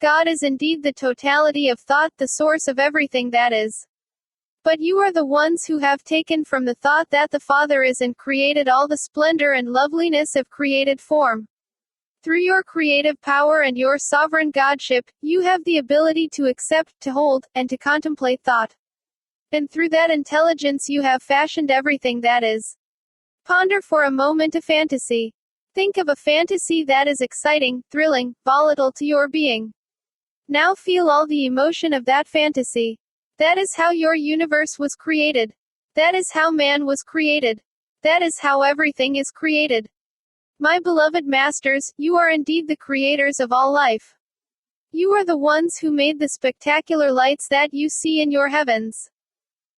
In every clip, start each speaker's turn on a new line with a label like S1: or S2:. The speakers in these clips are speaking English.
S1: God is indeed the totality of thought, the source of everything that is. But you are the ones who have taken from the thought that the Father is and created all the splendor and loveliness of created form. Through your creative power and your sovereign godship, you have the ability to accept, to hold, and to contemplate thought. And through that intelligence you have fashioned everything that is. Ponder for a moment a fantasy. Think of a fantasy that is exciting, thrilling, volatile to your being. Now feel all the emotion of that fantasy. That is how your universe was created. That is how man was created. That is how everything is created. My beloved masters, you are indeed the creators of all life. You are the ones who made the spectacular lights that you see in your heavens.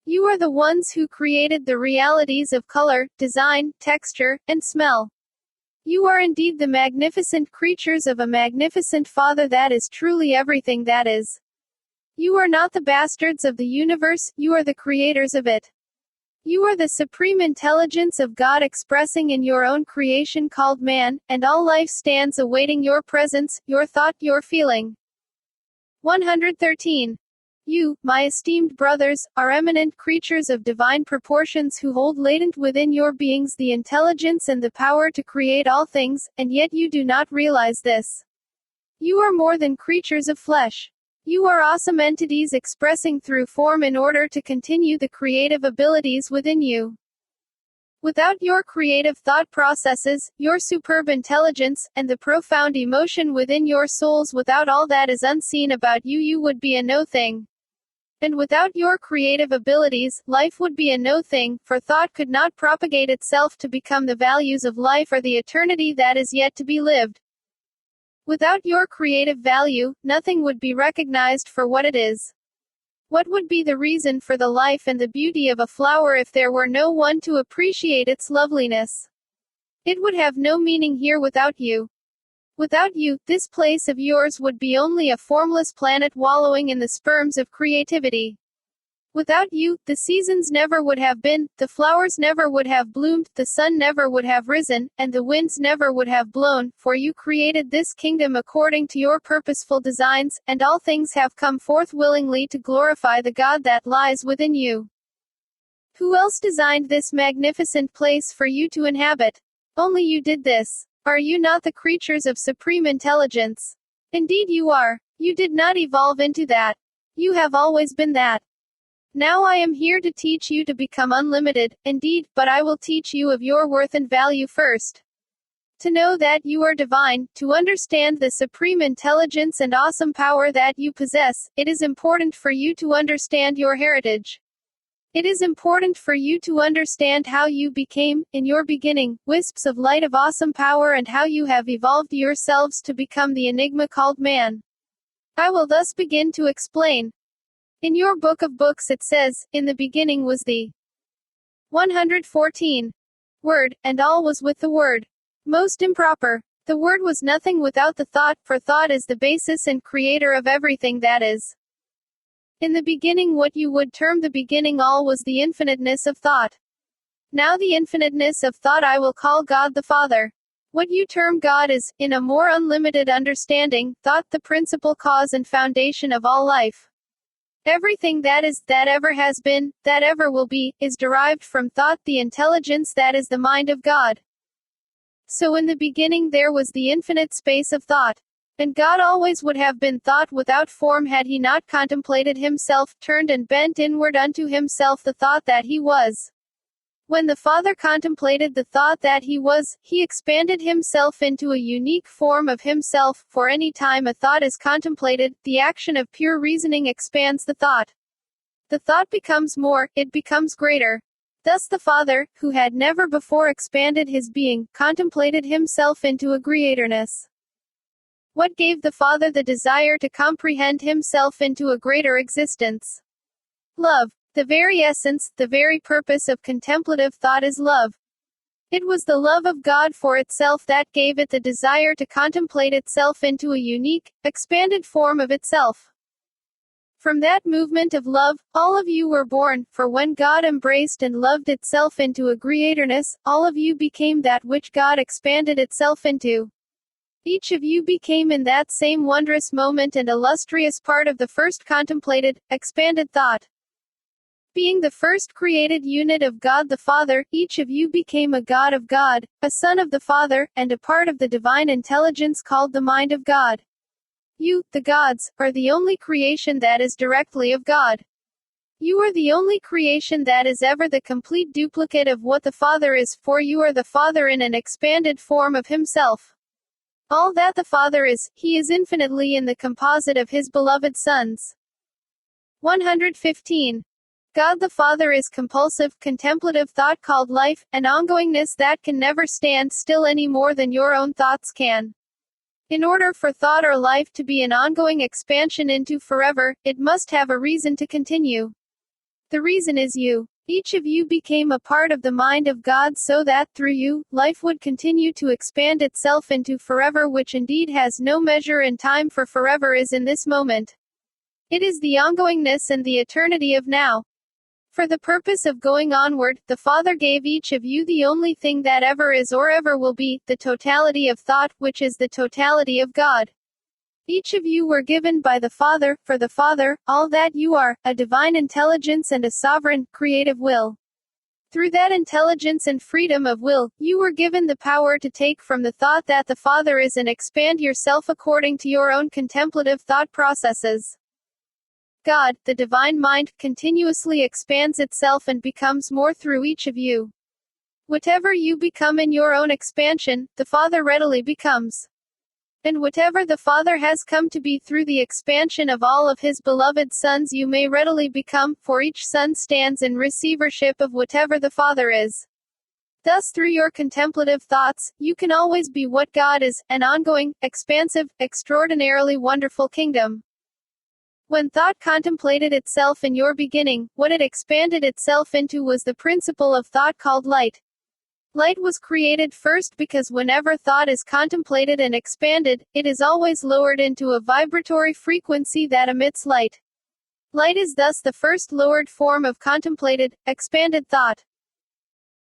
S1: You are the ones who created the realities of color, design, texture, and smell. You are indeed the magnificent creatures of a magnificent Father that is truly everything that is. You are not the bastards of the universe, you are the creators of it. You are the supreme intelligence of God expressing in your own creation called man, and all life stands awaiting your presence, your thought, your feeling. 113. You, my esteemed brothers, are eminent creatures of divine proportions who hold latent within your beings the intelligence and the power to create all things, and yet you do not realize this. You are more than creatures of flesh. You are awesome entities expressing through form in order to continue the creative abilities within you. Without your creative thought processes, your superb intelligence, and the profound emotion within your souls, without all that is unseen about you, you would be a no thing. And without your creative abilities, life would be a no thing, for thought could not propagate itself to become the values of life or the eternity that is yet to be lived. Without your creative value, nothing would be recognized for what it is. What would be the reason for the life and the beauty of a flower if there were no one to appreciate its loveliness? It would have no meaning here without you. Without you, this place of yours would be only a formless planet wallowing in the sperms of creativity. Without you, the seasons never would have been, the flowers never would have bloomed, the sun never would have risen, and the winds never would have blown, for you created this kingdom according to your purposeful designs, and all things have come forth willingly to glorify the God that lies within you. Who else designed this magnificent place for you to inhabit? Only you did this. Are you not the creatures of supreme intelligence? Indeed you are. You did not evolve into that. You have always been that. Now I am here to teach you to become unlimited, indeed, but I will teach you of your worth and value first. To know that you are divine, to understand the supreme intelligence and awesome power that you possess, it is important for you to understand your heritage. It is important for you to understand how you became, in your beginning, wisps of light of awesome power, and how you have evolved yourselves to become the enigma called man. I will thus begin to explain. In your book of books it says, in the beginning was the 114 Word, and all was with the Word. Most improper. The Word was nothing without the thought, for thought is the basis and creator of everything that is. In the beginning, what you would term the beginning all was the infiniteness of thought. Now the infiniteness of thought I will call God the Father. What you term God is, in a more unlimited understanding, thought, the principal cause and foundation of all life. Everything that is, that ever has been, that ever will be, is derived from thought, the intelligence that is the mind of God. So in the beginning there was the infinite space of thought. And God always would have been thought without form had he not contemplated himself, turned and bent inward unto himself the thought that he was. When the Father contemplated the thought that he was, he expanded himself into a unique form of himself, for any time a thought is contemplated, the action of pure reasoning expands the thought. The thought becomes more, it becomes greater. Thus the Father, who had never before expanded his being, contemplated himself into a greaterness. What gave the Father the desire to comprehend himself into a greater existence? Love. The very essence, the very purpose of contemplative thought is love. It was the love of God for itself that gave it the desire to contemplate itself into a unique, expanded form of itself. From that movement of love, all of you were born, for when God embraced and loved itself into a greaterness, all of you became that which God expanded itself into. Each of you became in that same wondrous moment an illustrious part of the first contemplated, expanded thought. Being the first created unit of God the Father, each of you became a God of God, a Son of the Father, and a part of the divine intelligence called the mind of God. You, the gods, are the only creation that is directly of God. You are the only creation that is ever the complete duplicate of what the Father is, for you are the Father in an expanded form of Himself. All that the Father is, He is infinitely in the composite of His beloved sons. 115. God the Father is compulsive, contemplative thought called life, an ongoingness that can never stand still any more than your own thoughts can. In order for thought or life to be an ongoing expansion into forever, it must have a reason to continue. The reason is you. Each of you became a part of the mind of God so that, through you, life would continue to expand itself into forever, which indeed has no measure in time, for forever is in this moment. It is the ongoingness and the eternity of now. For the purpose of going onward, the Father gave each of you the only thing that ever is or ever will be, the totality of thought, which is the totality of God. Each of you were given by the Father, for the Father, all that you are, a divine intelligence and a sovereign, creative will. Through that intelligence and freedom of will, you were given the power to take from the thought that the Father is and expand yourself according to your own contemplative thought processes. God, the divine mind, continuously expands itself and becomes more through each of you. Whatever you become in your own expansion, the Father readily becomes. And whatever the Father has come to be through the expansion of all of His beloved sons, you may readily become, for each son stands in receivership of whatever the Father is. Thus, through your contemplative thoughts, you can always be what God is, an ongoing, expansive, extraordinarily wonderful kingdom. When thought contemplated itself in your beginning, what it expanded itself into was the principle of thought called light. Light was created first because whenever thought is contemplated and expanded, it is always lowered into a vibratory frequency that emits light. Light is thus the first lowered form of contemplated, expanded thought.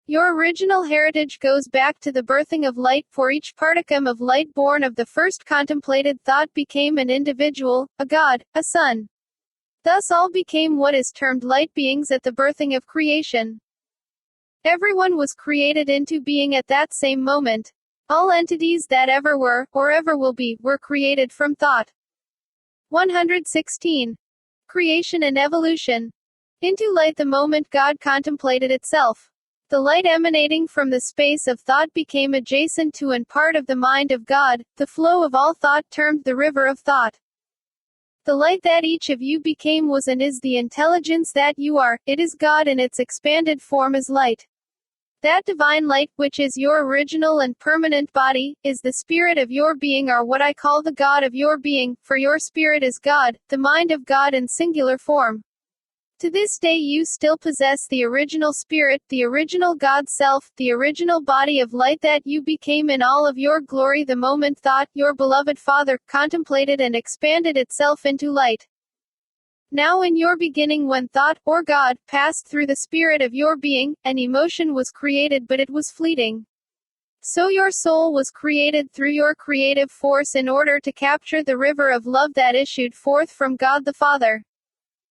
S1: Your original heritage goes back to the birthing of light, for each particum of light born of the first contemplated thought became an individual, a God, a son. Thus all became what is termed light beings at the birthing of creation. Everyone was created into being at that same moment. All entities that ever were, or ever will be, were created from thought. 116. Creation and evolution. Into light the moment God contemplated itself. The light emanating from the space of thought became adjacent to and part of the mind of God, the flow of all thought termed the river of thought. The light that each of you became was and is the intelligence that you are, it is God in its expanded form as light. That divine light, which is your original and permanent body, is the spirit of your being, or what I call the God of your being, for your spirit is God, the mind of God in singular form. To this day you still possess the original spirit, the original God self, the original body of light that you became in all of your glory the moment thought, your beloved Father, contemplated and expanded itself into light. Now in your beginning, when thought, or God, passed through the spirit of your being, an emotion was created, but it was fleeting. So your soul was created through your creative force in order to capture the river of love that issued forth from God the Father.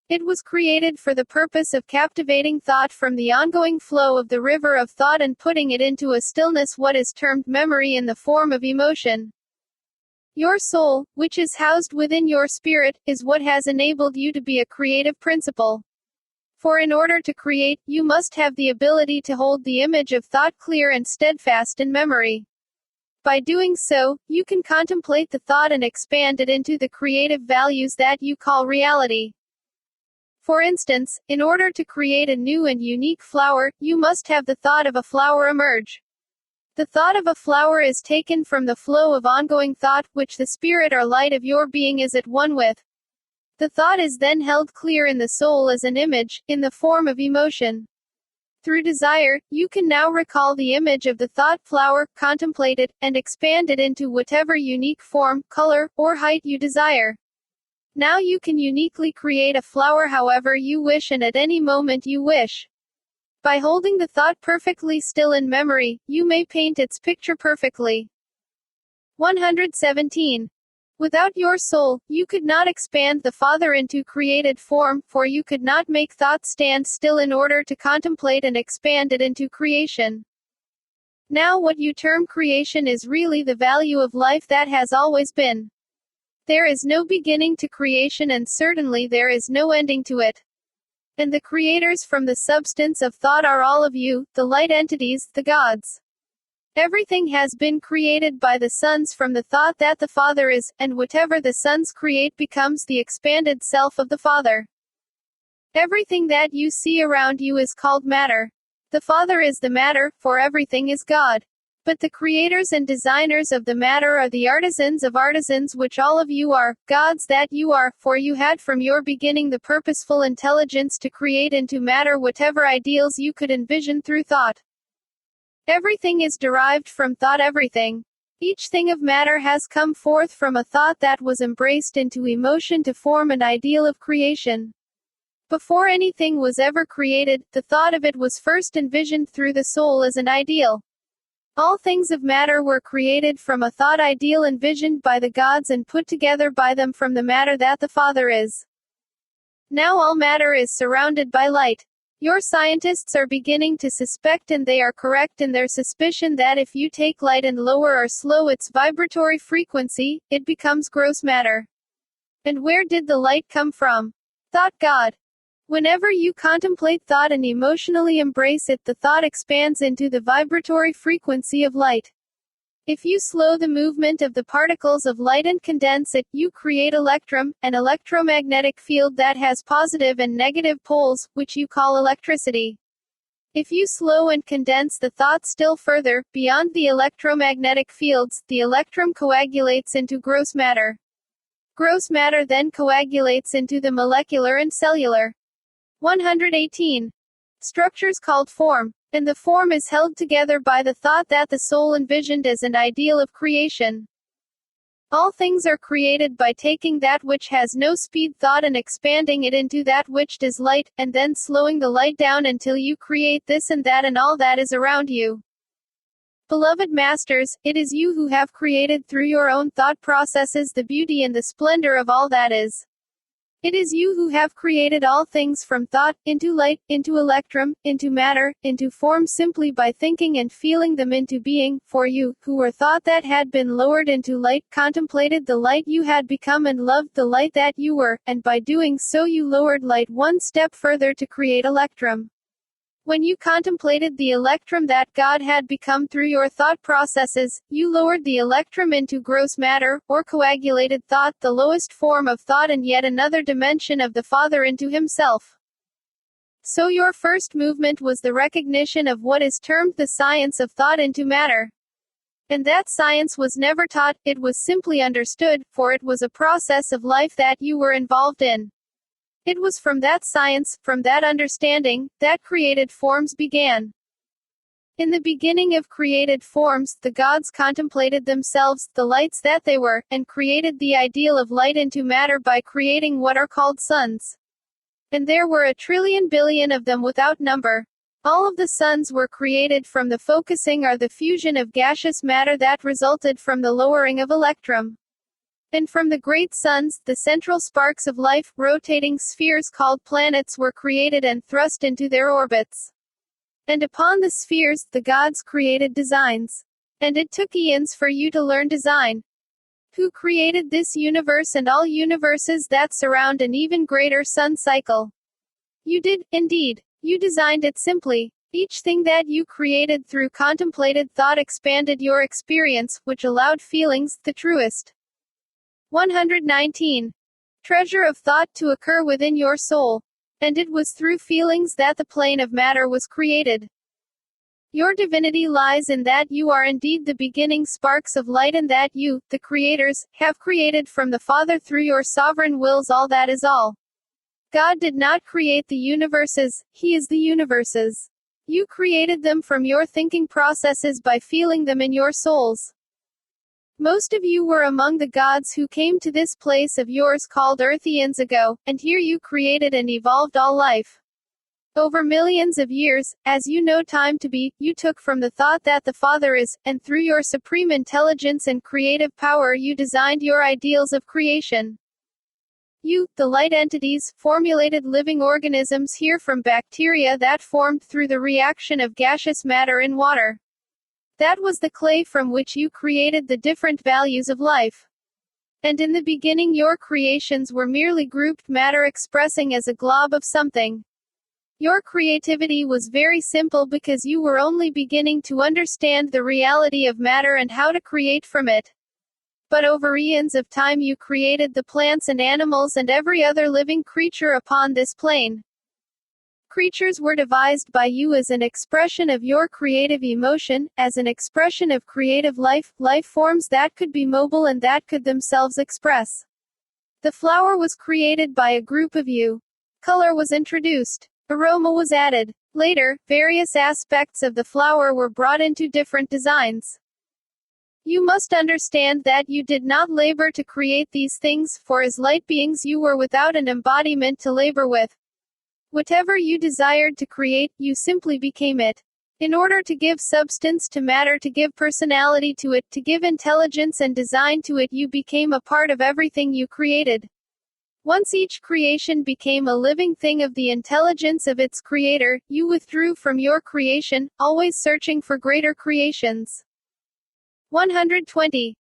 S1: It was created for the purpose of captivating thought from the ongoing flow of the river of thought and putting it into a stillness, what is termed memory, in the form of emotion. Your soul, which is housed within your spirit, is what has enabled you to be a creative principle. For in order to create, you must have the ability to hold the image of thought clear and steadfast in memory. By doing so, you can contemplate the thought and expand it into the creative values that you call reality. For instance, in order to create a new and unique flower, you must have the thought of a flower emerge. The thought of a flower is taken from the flow of ongoing thought, which the spirit or light of your being is at one with. The thought is then held clear in the soul as an image, in the form of emotion. Through desire, you can now recall the image of the thought flower, contemplate it, and expand it into whatever unique form, color, or height you desire. Now you can uniquely create a flower however you wish and at any moment you wish. By holding the thought perfectly still in memory, you may paint its picture perfectly. 117. Without your soul, you could not expand the Father into created form, for you could not make thought stand still in order to contemplate and expand it into creation. Now what you term creation is really the value of life that has always been. There is no beginning to creation and certainly there is no ending to it. And the creators from the substance of thought are all of you, the light entities, the gods. Everything has been created by the sons from the thought that the Father is, and whatever the sons create becomes the expanded self of the Father. Everything that you see around you is called matter. The Father is the matter, for everything is God. But the creators and designers of the matter are the artisans of artisans, which all of you are, gods that you are, for you had from your beginning the purposeful intelligence to create into matter whatever ideals you could envision through thought. Everything is derived from thought. Everything. Each thing of matter has come forth from a thought that was embraced into emotion to form an ideal of creation. Before anything was ever created, the thought of it was first envisioned through the soul as an ideal. All things of matter were created from a thought ideal envisioned by the gods and put together by them from the matter that the Father is. Now all matter is surrounded by light. Your scientists are beginning to suspect, and they are correct in their suspicion, that if you take light and lower or slow its vibratory frequency, it becomes gross matter. And where did the light come from? Thought. God. Whenever you contemplate thought and emotionally embrace it, the thought expands into the vibratory frequency of light. If you slow the movement of the particles of light and condense it, you create electrum, an electromagnetic field that has positive and negative poles, which you call electricity. If you slow and condense the thought still further, beyond the electromagnetic fields, the electrum coagulates into gross matter. Gross matter then coagulates into the molecular and cellular. 118. Structures called form. And the form is held together by the thought that the soul envisioned as an ideal of creation. All things are created by taking that which has no speed thought and expanding it into that which does light, and then slowing the light down until you create this and that and all that is around you. Beloved masters, it is you who have created through your own thought processes the beauty and the splendor of all that is. It is you who have created all things from thought, into light, into electrum, into matter, into form simply by thinking and feeling them into being, for you, who were thought that had been lowered into light, contemplated the light you had become and loved the light that you were, and by doing so you lowered light one step further to create electrum. When you contemplated the electrum that God had become through your thought processes, you lowered the electrum into gross matter, or coagulated thought, the lowest form of thought and yet another dimension of the Father, into Himself. So your first movement was the recognition of what is termed the science of thought into matter. And that science was never taught, it was simply understood, for it was a process of life that you were involved in. It was from that science, from that understanding, that created forms began. In the beginning of created forms, the gods contemplated themselves, the lights that they were, and created the ideal of light into matter by creating what are called suns. And there were 1 trillion of them without number. All of the suns were created from the focusing or the fusion of gaseous matter that resulted from the lowering of electrum. And from the great suns, the central sparks of life, rotating spheres called planets were created and thrust into their orbits. And upon the spheres, the gods created designs. And it took eons for you to learn design. Who created this universe and all universes that surround an even greater sun cycle? You did, indeed. You designed it simply. Each thing that you created through contemplated thought expanded your experience, which allowed feelings, the truest. 119. Treasure of thought to occur within your soul. And it was through feelings that the plane of matter was created. Your divinity lies in that you are indeed the beginning sparks of light and that you, the creators, have created from the Father through your sovereign wills all that is all. God did not create the universes, He is the universes. You created them from your thinking processes by feeling them in your souls. Most of you were among the gods who came to this place of yours called Earth eons ago, and here you created and evolved all life. Over millions of years, as you know time to be, you took from the thought that the Father is, and through your supreme intelligence and creative power you designed your ideals of creation. You, the light entities, formulated living organisms here from bacteria that formed through the reaction of gaseous matter in water. That was the clay from which you created the different values of life. And in the beginning your creations were merely grouped matter expressing as a glob of something. Your creativity was very simple because you were only beginning to understand the reality of matter and how to create from it. But over eons of time you created the plants and animals and every other living creature upon this plane. Creatures were devised by you as an expression of your creative emotion, as an expression of creative life forms that could be mobile and that could themselves express. The flower was created by a group of you. Color was introduced. Aroma was added. Later, various aspects of the flower were brought into different designs. You must understand that you did not labor to create these things, for as light beings you were without an embodiment to labor with. Whatever you desired to create, you simply became it. In order to give substance to matter, to give personality to it, to give intelligence and design to it, you became a part of everything you created. Once each creation became a living thing of the intelligence of its creator, you withdrew from your creation, always searching for greater creations. 120.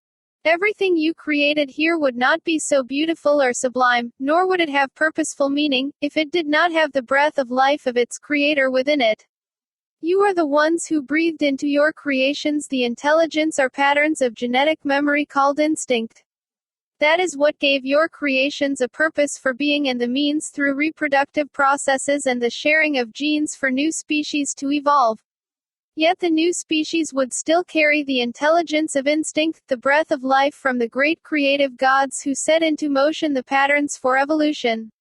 S1: Everything you created here would not be so beautiful or sublime, nor would it have purposeful meaning, if it did not have the breath of life of its creator within it. You are the ones who breathed into your creations the intelligence or patterns of genetic memory called instinct. That is what gave your creations a purpose for being and the means through reproductive processes and the sharing of genes for new species to evolve. Yet the new species would still carry the intelligence of instinct, the breath of life from the great creative gods who set into motion the patterns for evolution.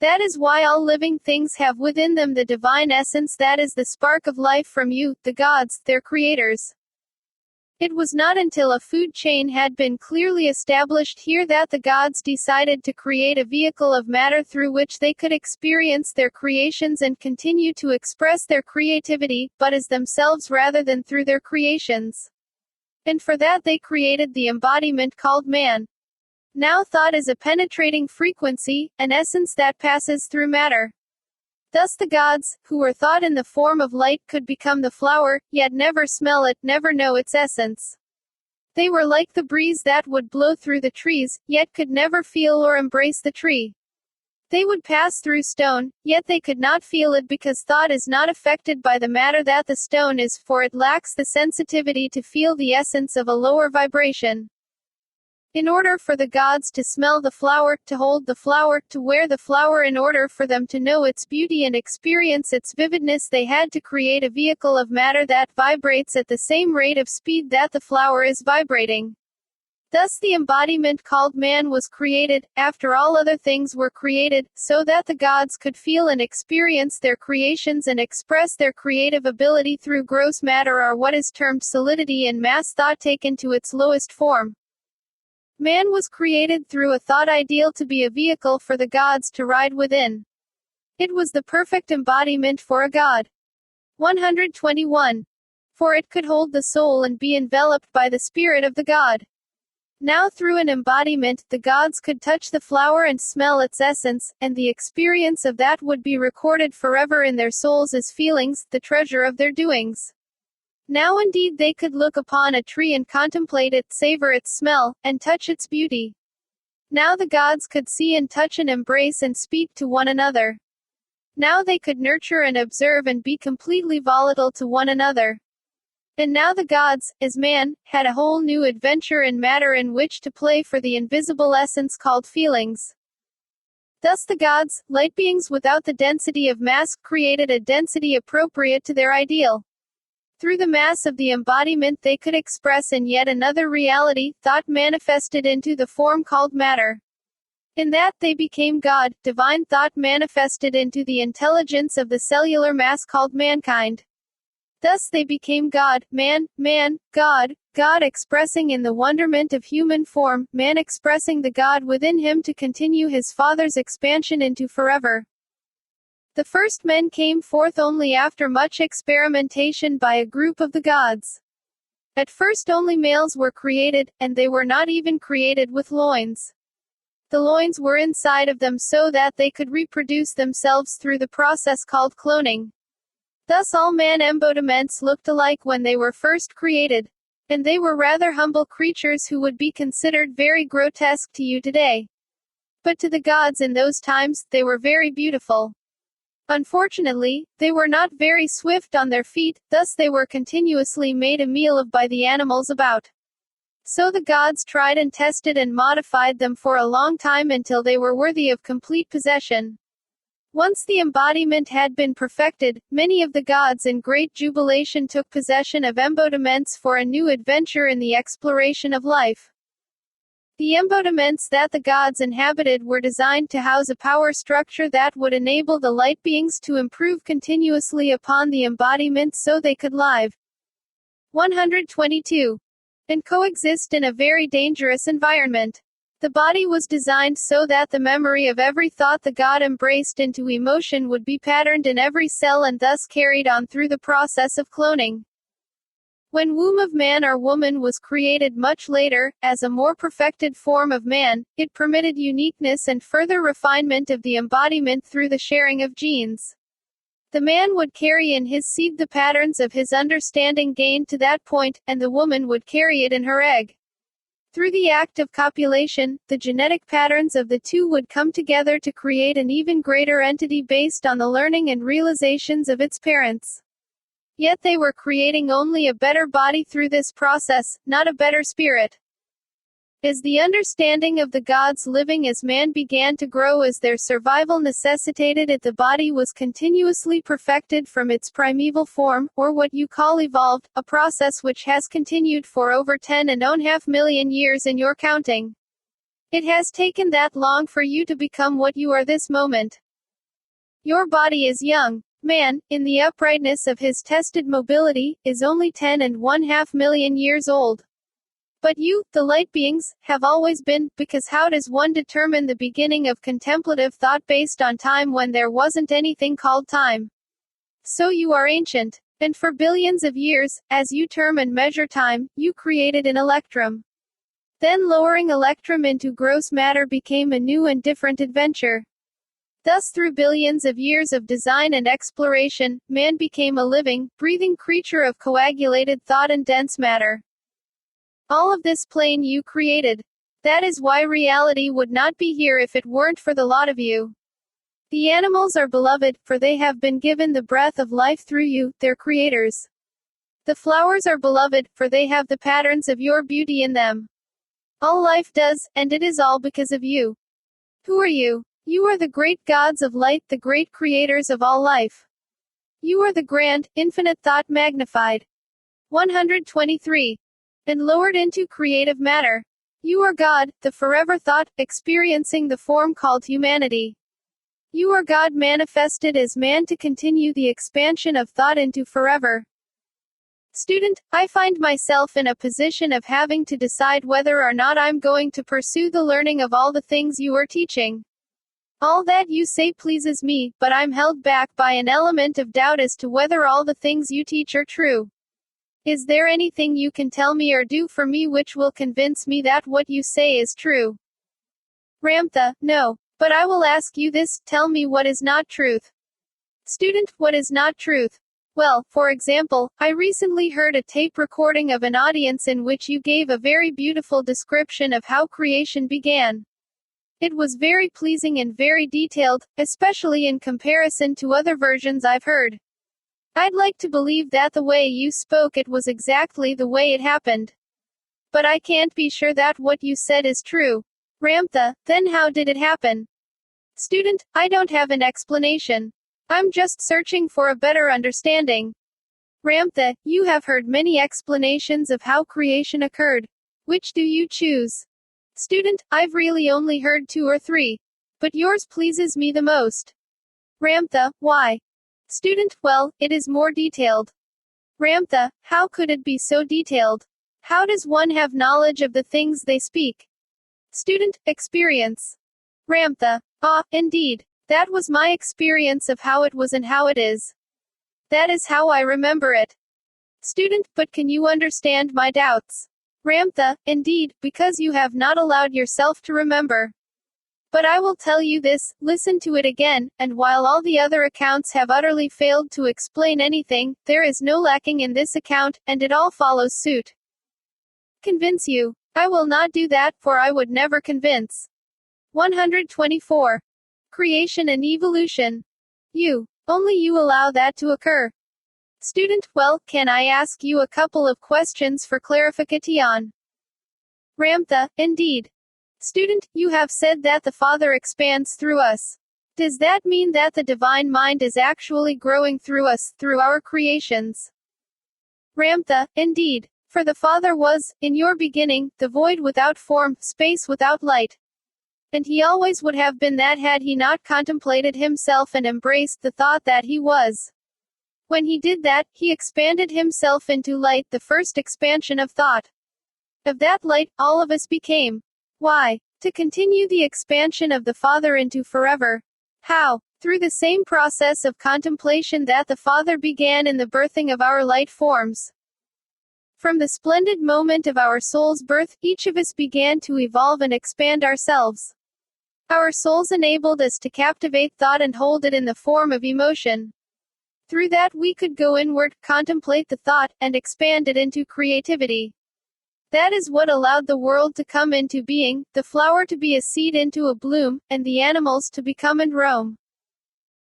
S1: That is why all living things have within them the divine essence that is the spark of life from you, the gods, their creators. It was not until a food chain had been clearly established here that the gods decided to create a vehicle of matter through which they could experience their creations and continue to express their creativity, but as themselves rather than through their creations. And for that they created the embodiment called man. Now thought is a penetrating frequency, an essence that passes through matter. Thus the gods, who were thought in the form of light, could become the flower, yet never smell it, never know its essence. They were like the breeze that would blow through the trees, yet could never feel or embrace the tree. They would pass through stone, yet they could not feel it because thought is not affected by the matter that the stone is, for it lacks the sensitivity to feel the essence of a lower vibration. In order for the gods to smell the flower, to hold the flower, to wear the flower, in order for them to know its beauty and experience its vividness, they had to create a vehicle of matter that vibrates at the same rate of speed that the flower is vibrating. Thus the embodiment called man was created, after all other things were created, so that the gods could feel and experience their creations and express their creative ability through gross matter, or what is termed solidity and mass thought taken to its lowest form. Man was created through a thought ideal to be a vehicle for the gods to ride within. It was the perfect embodiment for a god. 121. For it could hold the soul and be enveloped by the spirit of the god. Now through an embodiment, the gods could touch the flower and smell its essence, and the experience of that would be recorded forever in their souls as feelings, the treasure of their doings. Now indeed they could look upon a tree and contemplate it, savor its smell, and touch its beauty. Now the gods could see and touch and embrace and speak to one another. Now they could nurture and observe and be completely volatile to one another. And now the gods, as man, had a whole new adventure in matter in which to play for the invisible essence called feelings. Thus the gods, light beings without the density of mass, created a density appropriate to their ideal. Through the mass of the embodiment they could express in yet another reality, thought manifested into the form called matter. In that, they became God, divine thought manifested into the intelligence of the cellular mass called mankind. Thus they became God, man, God, God expressing in the wonderment of human form, man expressing the God within him to continue his Father's expansion into forever. The first men came forth only after much experimentation by a group of the gods. At first only males were created, and they were not even created with loins. The loins were inside of them so that they could reproduce themselves through the process called cloning. Thus all man embodiments looked alike when they were first created. And they were rather humble creatures who would be considered very grotesque to you today. But to the gods in those times, they were very beautiful. Unfortunately, they were not very swift on their feet, thus they were continuously made a meal of by the animals about. So the gods tried and tested and modified them for a long time until they were worthy of complete possession. Once the embodiment had been perfected, many of the gods in great jubilation took possession of embodiments for a new adventure in the exploration of life. The embodiments that the gods inhabited were designed to house a power structure that would enable the light beings to improve continuously upon the embodiment so they could live. 122. And coexist in a very dangerous environment. The body was designed so that the memory of every thought the god embraced into emotion would be patterned in every cell and thus carried on through the process of cloning. When womb of man or woman was created much later, as a more perfected form of man, it permitted uniqueness and further refinement of the embodiment through the sharing of genes. The man would carry in his seed the patterns of his understanding gained to that point, and the woman would carry it in her egg. Through the act of copulation, the genetic patterns of the two would come together to create an even greater entity based on the learning and realizations of its parents. Yet they were creating only a better body through this process, not a better spirit. As the understanding of the gods living as man began to grow as their survival necessitated it, the body was continuously perfected from its primeval form, or what you call evolved, a process which has continued for over 10.5 million years in your counting. It has taken that long for you to become what you are this moment. Your body is young. Man, in the uprightness of his tested mobility, is only 10.5 million years old. But you, the light beings, have always been, because how does one determine the beginning of contemplative thought based on time when there wasn't anything called time? So you are ancient. And for billions of years, as you term and measure time, you created an electrum. Then lowering electrum into gross matter became a new and different adventure. Thus through billions of years of design and exploration, man became a living, breathing creature of coagulated thought and dense matter. All of this plane you created. That is why reality would not be here if it weren't for the lot of you. The animals are beloved, for they have been given the breath of life through you, their creators. The flowers are beloved, for they have the patterns of your beauty in them. All life does, and it is all because of you. Who are you? You are the great gods of light, the great creators of all life. You are the grand, infinite thought magnified. 123. And lowered into creative matter. You are God, the forever thought, experiencing the form called humanity. You are God manifested as man to continue the expansion of thought into forever. Student, I find myself in a position of having to decide whether or not I'm going to pursue the learning of all the things you are teaching. All that you say pleases me, but I'm held back by an element of doubt as to whether all the things you teach are true. Is there anything you can tell me or do for me which will convince me that what you say is true? Ramtha, no. But I will ask you this, tell me what is not truth. Student, what is not truth? Well, for example, I recently heard a tape recording of an audience in which you gave a very beautiful description of how creation began. It was very pleasing and very detailed, especially in comparison to other versions I've heard. I'd like to believe that the way you spoke it was exactly the way it happened. But I can't be sure that what you said is true. Ramtha, then how did it happen? Student, I don't have an explanation. I'm just searching for a better understanding. Ramtha, you have heard many explanations of how creation occurred. Which do you choose? Student, I've really only heard 2 or 3. But yours pleases me the most. Ramtha, why? Student, well, it is more detailed. Ramtha, how could it be so detailed? How does one have knowledge of the things they speak? Student, experience. Ramtha, ah, indeed. That was my experience of how it was and how it is. That is how I remember it. Student, but can you understand my doubts? Ramtha, indeed, because you have not allowed yourself to remember. But I will tell you this, listen to it again, and while all the other accounts have utterly failed to explain anything, there is no lacking in this account, and it all follows suit. Convince you. I will not do that, for I would never convince. 124. Creation and evolution. Only you allow that to occur. Student, well, can I ask you a couple of questions for clarification? Ramtha, indeed. Student, you have said that the Father expands through us. Does that mean that the divine mind is actually growing through us, through our creations? Ramtha, indeed. For the Father was, in your beginning, the void without form, space without light. And he always would have been that had he not contemplated himself and embraced the thought that he was. When he did that, he expanded himself into light, the first expansion of thought. Of that light, all of us became. Why? To continue the expansion of the Father into forever. How? Through the same process of contemplation that the Father began in the birthing of our light forms. From the splendid moment of our soul's birth, each of us began to evolve and expand ourselves. Our souls enabled us to captivate thought and hold it in the form of emotion. Through that we could go inward, contemplate the thought, and expand it into creativity. That is what allowed the world to come into being, the flower to be a seed into a bloom, and the animals to become and roam.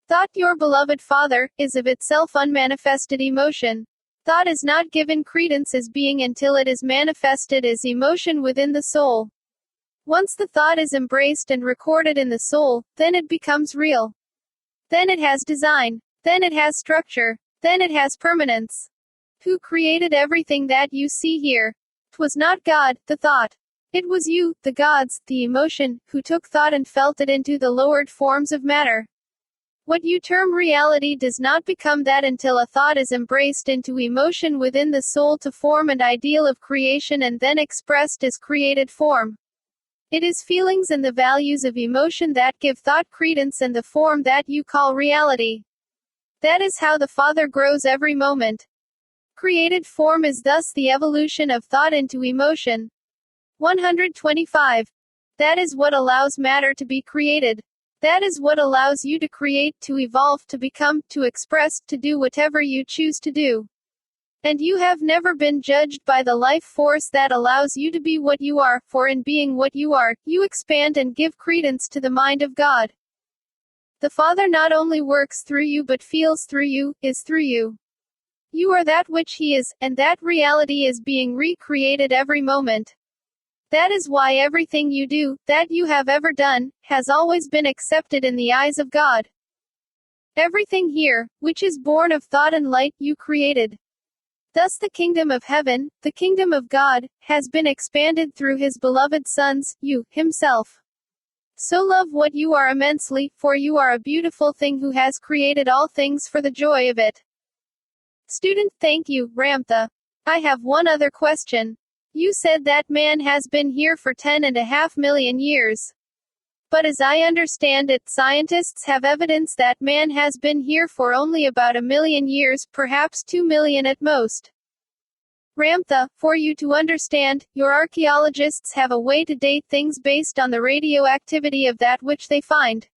S1: Thought, your beloved Father, is of itself unmanifested emotion. Thought is not given credence as being until it is manifested as emotion within the soul. Once the thought is embraced and recorded in the soul, then it becomes real. Then it has design. Then it has structure. Then it has permanence. Who created everything that you see here? 'Twas not God, the thought. It was you, the gods, the emotion, who took thought and felt it into the lowered forms of matter. What you term reality does not become that until a thought is embraced into emotion within the soul to form an ideal of creation and then expressed as created form. It is feelings and the values of emotion that give thought credence and the form that you call reality. That is how the Father grows every moment. Created form is thus the evolution of thought into emotion. 125. That is what allows matter to be created. That is what allows you to create, to evolve, to become, to express, to do whatever you choose to do. And you have never been judged by the life force that allows you to be what you are, for in being what you are, you expand and give credence to the mind of God. The Father not only works through you but feels through you, is through you. You are that which He is, and that reality is being recreated every moment. That is why everything you do, that you have ever done, has always been accepted in the eyes of God. Everything here, which is born of thought and light, you created. Thus the kingdom of heaven, the kingdom of God, has been expanded through His beloved sons, you, Himself. So love what you are immensely, for you are a beautiful thing who has created all things for the joy of it. Student, thank you, Ramtha. I have one other question. You said that man has been here for 10.5 million years. But as I understand it, scientists have evidence that man has been here for only about 1 million years, perhaps 2 million at most. Ramtha, for you to understand, your archaeologists have a way to date things based on the radioactivity of that which they find.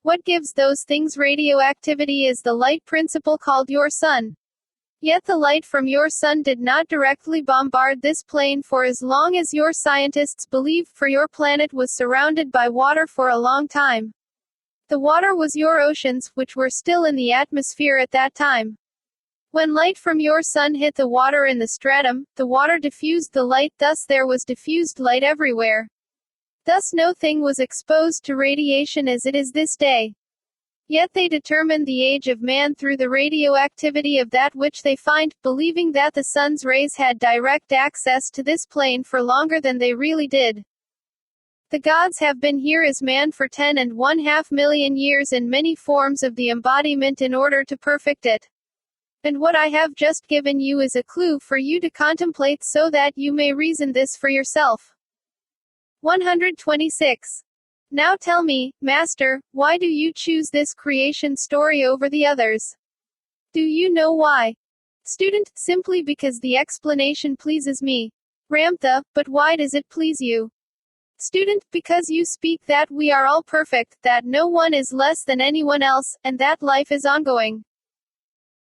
S1: What gives those things radioactivity is the light principle called your sun. Yet the light from your sun did not directly bombard this plane for as long as your scientists believe, for your planet was surrounded by water for a long time. The water was your oceans, which were still in the atmosphere at that time. When light from your sun hit the water in the stratum, the water diffused the light, thus there was diffused light everywhere. Thus no thing was exposed to radiation as it is this day. Yet they determined the age of man through the radioactivity of that which they find, believing that the sun's rays had direct access to this plane for longer than they really did. The gods have been here as man for 10.5 million years in many forms of the embodiment in order to perfect it. And what I have just given you is a clue for you to contemplate so that you may reason this for yourself. 126. Now tell me, Master, why do you choose this creation story over the others? Do you know why? Student, simply because the explanation pleases me. Ramtha, but why does it please you? Student, because you speak that we are all perfect, that no one is less than anyone else, and that life is ongoing.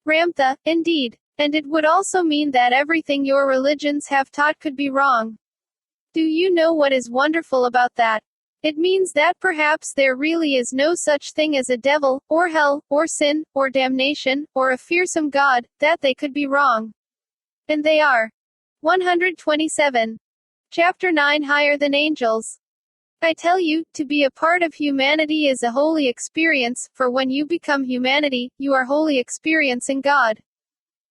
S1: Ramtha, indeed. And it would also mean that everything your religions have taught could be wrong. Do you know what is wonderful about that? It means that perhaps there really is no such thing as a devil, or hell, or sin, or damnation, or a fearsome God, that they could be wrong. And they are. 127. Chapter 9 Higher than Angels. I tell you, to be a part of humanity is a holy experience, for when you become humanity, you are wholly experiencing God.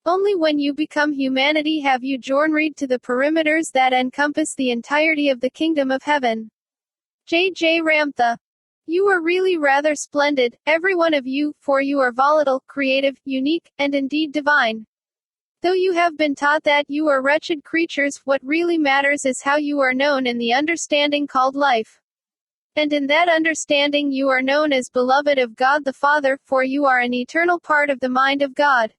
S1: Only when you become humanity have you journeyed to the perimeters that encompass the entirety of the kingdom of heaven. J.J. Ramtha. You are really rather splendid, every one of you, for you are volatile, creative, unique, and indeed divine. Though you have been taught that you are wretched creatures, what really matters is how you are known in the understanding called life. And in that understanding you are known as beloved of God the Father, for you are an eternal part of the mind of God.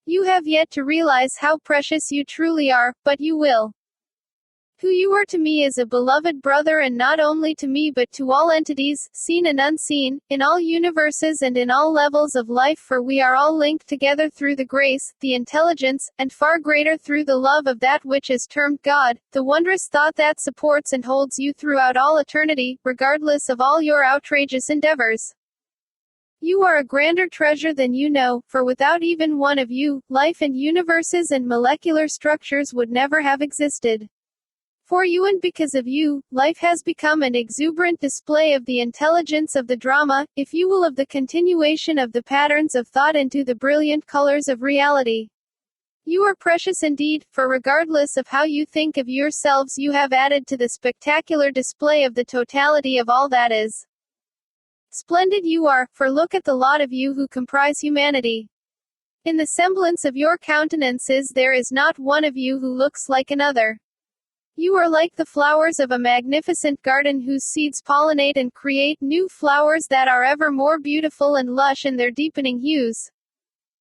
S1: You have yet to realize how precious you truly are, but you will. Who you are to me is a beloved brother, and not only to me but to all entities, seen and unseen, in all universes and in all levels of life, for we are all linked together through the grace, the intelligence, and far greater through the love of that which is termed God, the wondrous thought that supports and holds you throughout all eternity, regardless of all your outrageous endeavors. You are a grander treasure than you know, for without even one of you, life and universes and molecular structures would never have existed. For you and because of you, life has become an exuberant display of the intelligence of the drama, if you will, of the continuation of the patterns of thought into the brilliant colors of reality. You are precious indeed, for regardless of how you think of yourselves, you have added to the spectacular display of the totality of all that is. Splendid you are, for look at the lot of you who comprise humanity. In the semblance of your countenances there is not one of you who looks like another. You are like the flowers of a magnificent garden whose seeds pollinate and create new flowers that are ever more beautiful and lush in their deepening hues.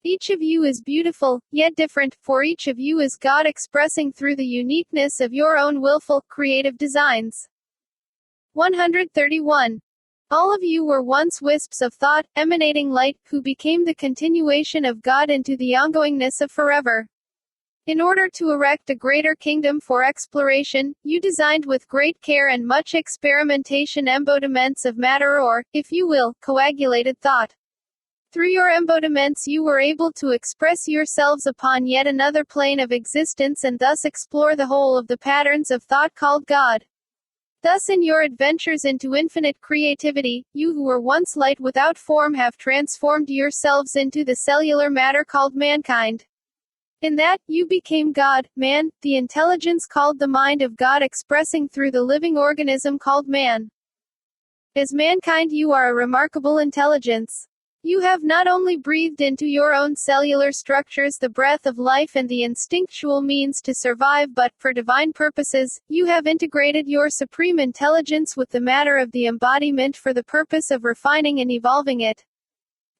S1: Each of you is beautiful, yet different, for each of you is God expressing through the uniqueness of your own willful, creative designs. 131. All of you were once wisps of thought, emanating light, who became the continuation of God into the ongoingness of forever. In order to erect a greater kingdom for exploration, you designed with great care and much experimentation embodiments of matter, or, if you will, coagulated thought. Through your embodiments you were able to express yourselves upon yet another plane of existence and thus explore the whole of the patterns of thought called God. Thus in your adventures into infinite creativity, you who were once light without form have transformed yourselves into the cellular matter called mankind. In that, you became God, man, the intelligence called the mind of God expressing through the living organism called man. As mankind you are a remarkable intelligence. You have not only breathed into your own cellular structures the breath of life and the instinctual means to survive, but, for divine purposes, you have integrated your supreme intelligence with the matter of the embodiment for the purpose of refining and evolving it.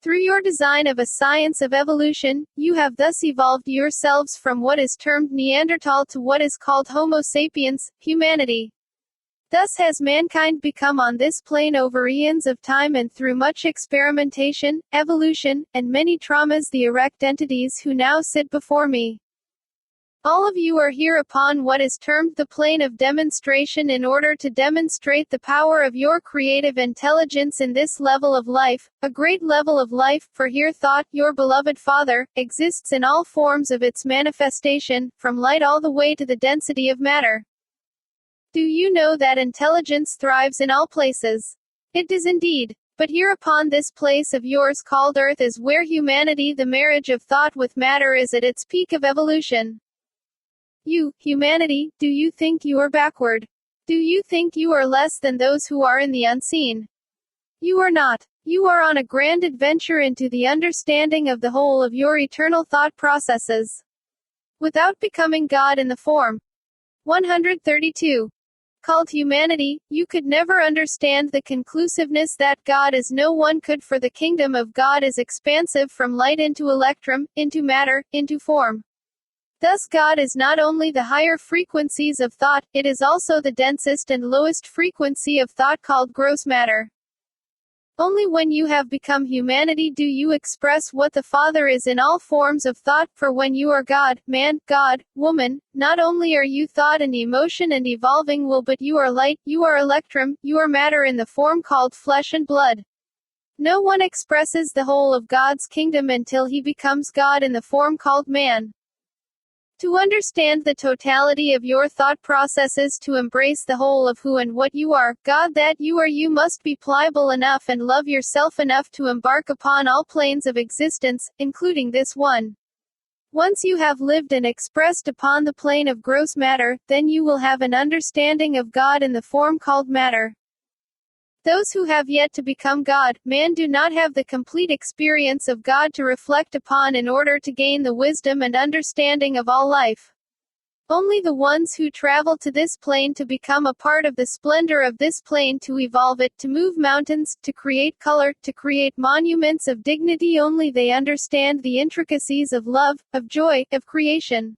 S1: Through your design of a science of evolution, you have thus evolved yourselves from what is termed Neanderthal to what is called Homo sapiens, humanity. Thus has mankind become on this plane over eons of time, and through much experimentation, evolution, and many traumas, the erect entities who now sit before me. All of you are here upon what is termed the plane of demonstration in order to demonstrate the power of your creative intelligence in this level of life, a great level of life, for here thought, your beloved Father, exists in all forms of its manifestation, from light all the way to the density of matter. Do you know that intelligence thrives in all places? It does indeed. But here upon this place of yours called Earth is where humanity, the marriage of thought with matter, is at its peak of evolution. You, humanity, do you think you are backward? Do you think you are less than those who are in the unseen? You are not. You are on a grand adventure into the understanding of the whole of your eternal thought processes. Without becoming God in the form. 132. called humanity, you could never understand the conclusiveness that God is. No one could, for the kingdom of God is expansive from light into electrum, into matter, into form. Thus God is not only the higher frequencies of thought, it is also the densest and lowest frequency of thought called gross matter. Only when you have become humanity do you express what the Father is in all forms of thought, for when you are God, man, God, woman, not only are you thought and emotion and evolving will, but you are light, you are electrum, you are matter in the form called flesh and blood. No one expresses the whole of God's kingdom until he becomes God in the form called man. To understand the totality of your thought processes, to embrace the whole of who and what you are, God that you are, you must be pliable enough and love yourself enough to embark upon all planes of existence, including this one. Once you have lived and expressed upon the plane of gross matter, then you will have an understanding of God in the form called matter. Those who have yet to become God, man, do not have the complete experience of God to reflect upon in order to gain the wisdom and understanding of all life. Only the ones who travel to this plane to become a part of the splendor of this plane, to evolve it, to move mountains, to create color, to create monuments of dignity, only they understand the intricacies of love, of joy, of creation.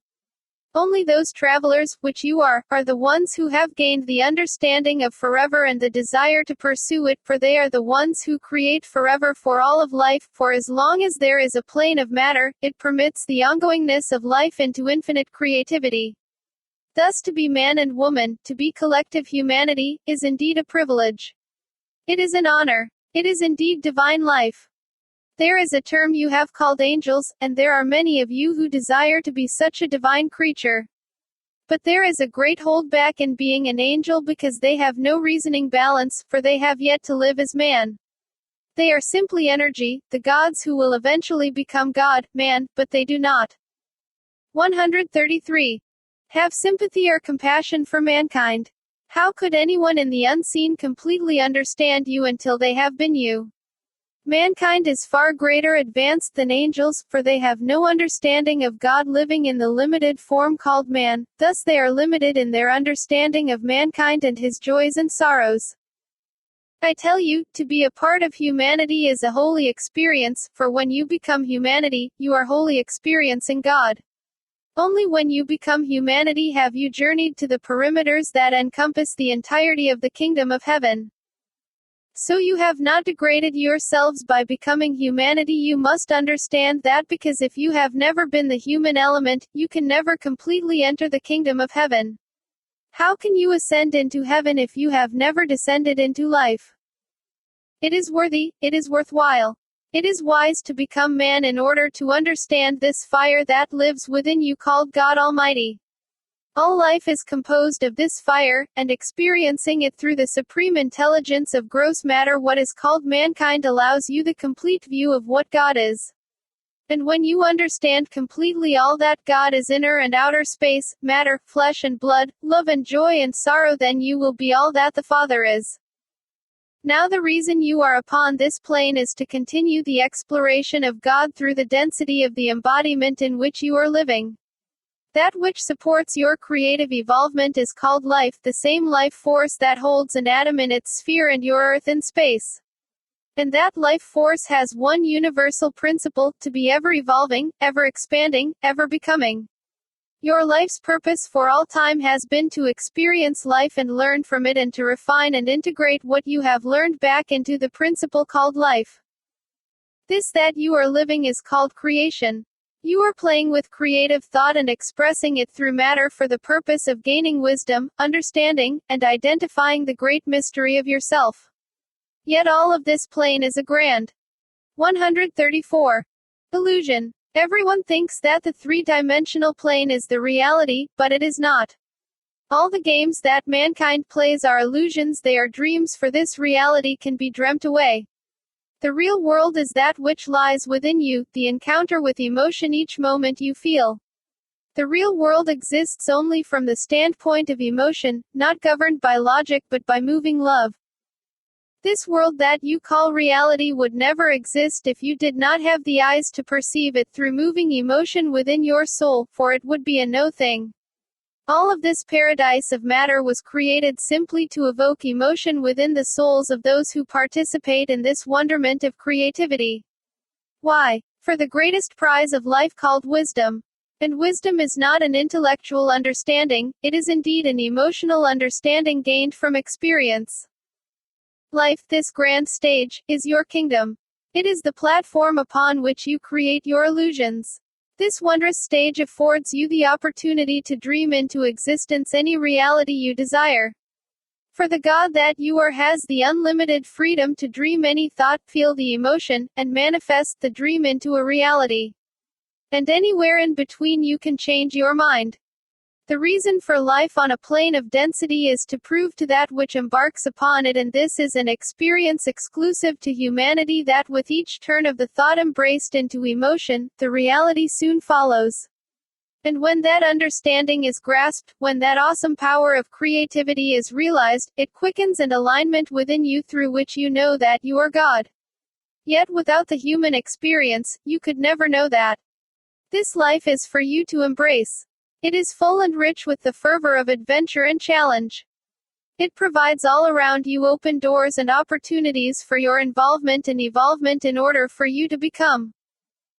S1: Only those travelers, which you are the ones who have gained the understanding of forever and the desire to pursue it, for they are the ones who create forever for all of life, for as long as there is a plane of matter, it permits the ongoingness of life into infinite creativity. Thus to be man and woman, to be collective humanity, is indeed a privilege. It is an honor. It is indeed divine life. There is a term you have called angels, and there are many of you who desire to be such a divine creature. But there is a great holdback in being an angel because they have no reasoning balance, for they have yet to live as man. They are simply energy, the gods who will eventually become God, man, but they do not. 133. Have sympathy or compassion for mankind. How could anyone in the unseen completely understand you until they have been you? Mankind is far greater advanced than angels, for they have no understanding of God living in the limited form called man, thus they are limited in their understanding of mankind and his joys and sorrows. I tell you, to be a part of humanity is a holy experience, for when you become humanity, you are wholly experiencing God. Only when you become humanity have you journeyed to the perimeters that encompass the entirety of the kingdom of heaven. So you have not degraded yourselves by becoming humanity. You must understand that, because if you have never been the human element, you can never completely enter the kingdom of heaven. How can you ascend into heaven if you have never descended into life? It is worthy, it is worthwhile. It is wise to become man in order to understand this fire that lives within you called God Almighty. All life is composed of this fire, and experiencing it through the supreme intelligence of gross matter, what is called mankind, allows you the complete view of what God is. And when you understand completely all that God is, inner and outer space, matter, flesh and blood, love and joy and sorrow, then you will be all that the Father is. Now the reason you are upon this plane is to continue the exploration of God through the density of the embodiment in which you are living. That which supports your creative evolvement is called life, the same life force that holds an atom in its sphere and your earth in space. And that life force has one universal principle, to be ever evolving, ever expanding, ever becoming. Your life's purpose for all time has been to experience life and learn from it, and to refine and integrate what you have learned back into the principle called life. This that you are living is called creation. You are playing with creative thought and expressing it through matter for the purpose of gaining wisdom, understanding, and identifying the great mystery of yourself. Yet all of this plane is a grand 134 illusion. Everyone thinks that the three-dimensional plane is the reality, but it is not. All the games that mankind plays are illusions, they are dreams, for this reality can be dreamt away. The real world is that which lies within you, the encounter with emotion each moment you feel. The real world exists only from the standpoint of emotion, not governed by logic but by moving love. This world that you call reality would never exist if you did not have the eyes to perceive it through moving emotion within your soul, for it would be a no thing. All of this paradise of matter was created simply to evoke emotion within the souls of those who participate in this wonderment of creativity. Why? For the greatest prize of life called wisdom. And wisdom is not an intellectual understanding, it is indeed an emotional understanding gained from experience. Life, this grand stage, is your kingdom. It is the platform upon which you create your illusions. This wondrous stage affords you the opportunity to dream into existence any reality you desire. For the God that you are has the unlimited freedom to dream any thought, feel the emotion, and manifest the dream into a reality. And anywhere in between you can change your mind. The reason for life on a plane of density is to prove to that which embarks upon it, and this is an experience exclusive to humanity that with each turn of the thought embraced into emotion, the reality soon follows. And when that understanding is grasped, when that awesome power of creativity is realized, it quickens an alignment within you through which you know that you are God. Yet without the human experience, you could never know that. This life is for you to embrace. It is full and rich with the fervor of adventure and challenge. It provides all around you open doors and opportunities for your involvement and evolvement in order for you to become.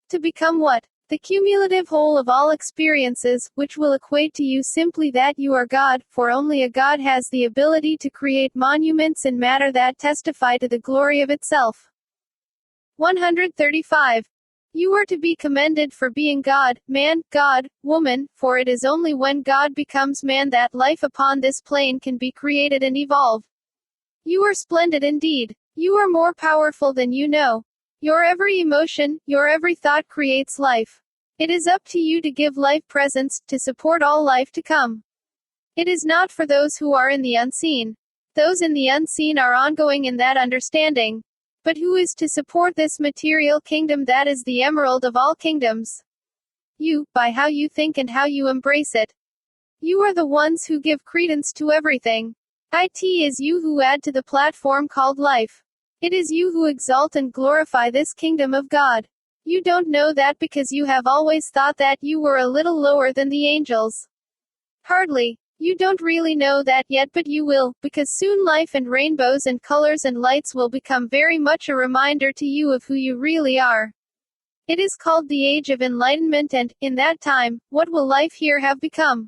S1: To become what? The cumulative whole of all experiences, which will equate to you simply that you are God, for only a God has the ability to create monuments in matter that testify to the glory of itself. 135. You are to be commended for being God, man, God, woman, for it is only when God becomes man that life upon this plane can be created and evolve. You are splendid indeed. You are more powerful than you know. Your every emotion, your every thought creates life. It is up to you to give life presence, to support all life to come. It is not for those who are in the unseen. Those in the unseen are ongoing in that understanding. But who is to support this material kingdom that is the emerald of all kingdoms? You, by how you think and how you embrace it. You are the ones who give credence to everything. It is you who add to the platform called life. It is you who exalt and glorify this kingdom of God. You don't know that because you have always thought that you were a little lower than the angels. Hardly. You don't really know that yet, but you will, because soon life and rainbows and colors and lights will become very much a reminder to you of who you really are. It is called the Age of Enlightenment, and, in that time, what will life here have become?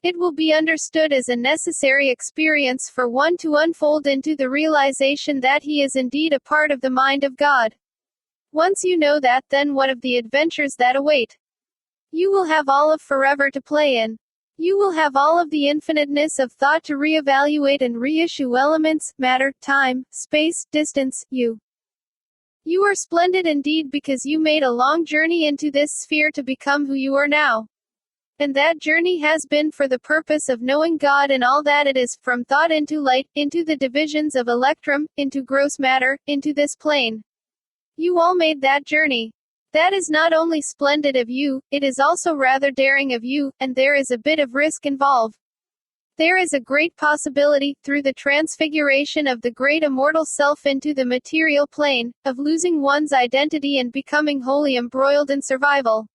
S1: It will be understood as a necessary experience for one to unfold into the realization that he is indeed a part of the mind of God. Once you know that, then what of the adventures that await? You will have all of forever to play in. You will have all of the infiniteness of thought to reevaluate and reissue elements, matter, time, space, distance, you. You are splendid indeed because you made a long journey into this sphere to become who you are now. And that journey has been for the purpose of knowing God and all that it is, from thought into light, into the divisions of electrum, into gross matter, into this plane. You all made that journey. That is not only splendid of you, it is also rather daring of you, and there is a bit of risk involved. There is a great possibility, through the transfiguration of the great immortal self into the material plane, of losing one's identity and becoming wholly embroiled in survival.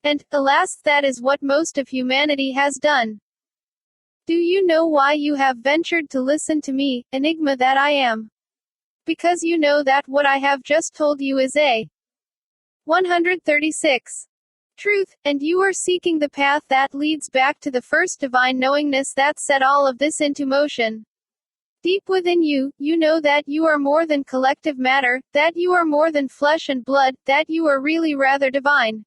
S1: And, alas, that is what most of humanity has done. Do you know why you have ventured to listen to me, enigma that I am? Because you know that what I have just told you is a 136. Truth, and you are seeking the path that leads back to the first divine knowingness that set all of this into motion. Deep within you, you know that you are more than collective matter, that you are more than flesh and blood, that you are really rather divine.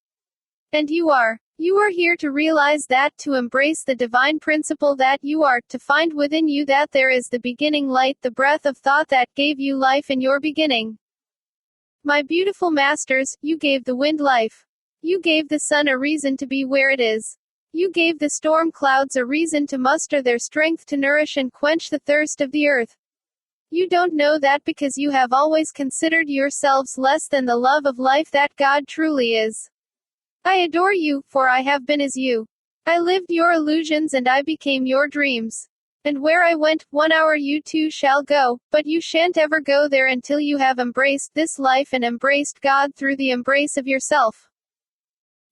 S1: And you are. You are here to realize that, to embrace the divine principle that you are, to find within you that there is the beginning light, the breath of thought that gave you life in your beginning. My beautiful masters, you gave the wind life. You gave the sun a reason to be where it is. You gave the storm clouds a reason to muster their strength to nourish and quench the thirst of the earth. You don't know that because you have always considered yourselves less than the love of life that God truly is. I adore you, for I have been as you. I lived your illusions and I became your dreams. And where I went, 1 hour you too shall go, but you shan't ever go there until you have embraced this life and embraced God through the embrace of yourself.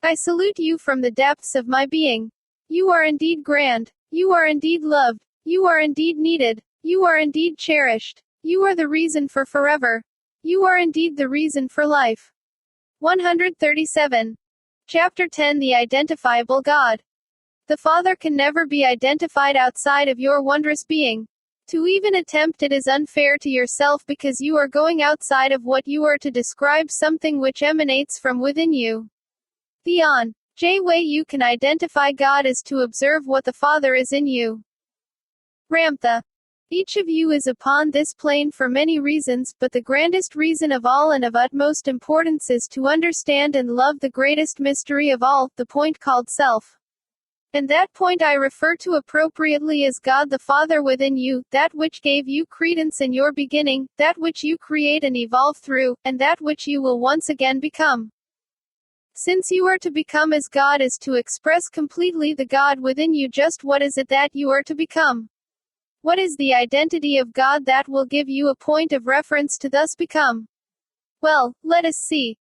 S1: I salute you from the depths of my being. You are indeed grand. You are indeed loved. You are indeed needed. You are indeed cherished. You are the reason for forever. You are indeed the reason for life. 137. Chapter 10 The Identifiable God. The Father can never be identified outside of your wondrous being. To even attempt it is unfair to yourself because you are going outside of what you are to describe something which emanates from within you. The way you can identify God is to observe what the Father is in you. Ramtha. Each of you is upon this plane for many reasons, but the grandest reason of all and of utmost importance is to understand and love the greatest mystery of all, the point called self. And that point I refer to appropriately as God the Father within you, that which gave you credence in your beginning, that which you create and evolve through, and that which you will once again become. Since you are to become as God is to express completely the God within you, just what is it that you are to become? What is the identity of God that will give you a point of reference to thus become? Well, let us see.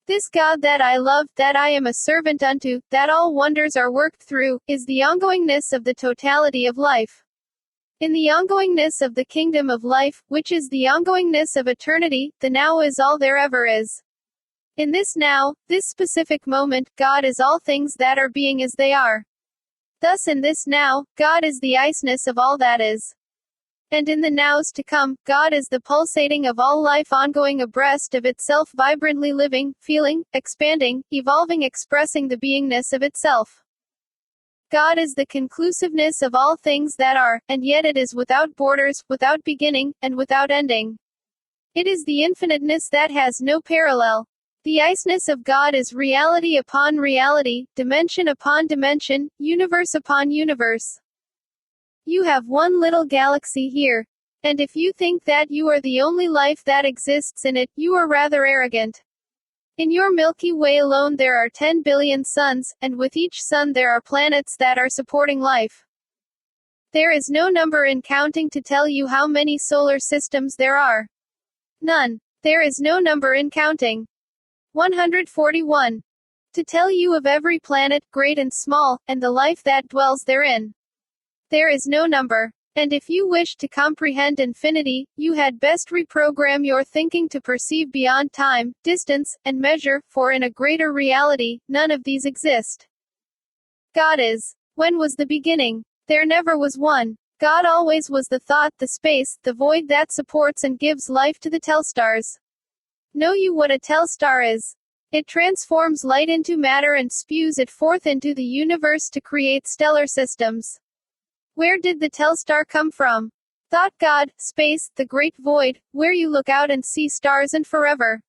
S1: This God that I love, that I am a servant unto, that all wonders are worked through, is the ongoingness of the totality of life. In the ongoingness of the kingdom of life, which is the ongoingness of eternity, the now is all there ever is. In this now, this specific moment, God is all things that are being as they are. Thus in this now, God is the iceness of all that is. And in the nows to come, God is the pulsating of all life ongoing abreast of itself, vibrantly living, feeling, expanding, evolving, expressing the beingness of itself. God is the conclusiveness of all things that are, and yet it is without borders, without beginning, and without ending. It is the infiniteness that has no parallel. The iceness of God is reality upon reality, dimension upon dimension, universe upon universe. You have one little galaxy here. And if you think that you are the only life that exists in it, you are rather arrogant. In your Milky Way alone there are 10 billion suns, and with each sun there are planets that are supporting life. There is no number in counting to tell you how many solar systems there are. None. There is no number in counting. 141. To tell you of every planet, great and small, and the life that dwells therein. There is no number. And if you wish to comprehend infinity, you had best reprogram your thinking to perceive beyond time, distance, and measure, for in a greater reality, none of these exist. God is. When was the beginning? There never was one. God always was the thought, the space, the void that supports and gives life to the telstars. Know you what a telstar is? It transforms light into matter and spews it forth into the universe to create stellar systems. Where did the telstar come from? Thought, God, space, the great void, where you look out and see stars and forever.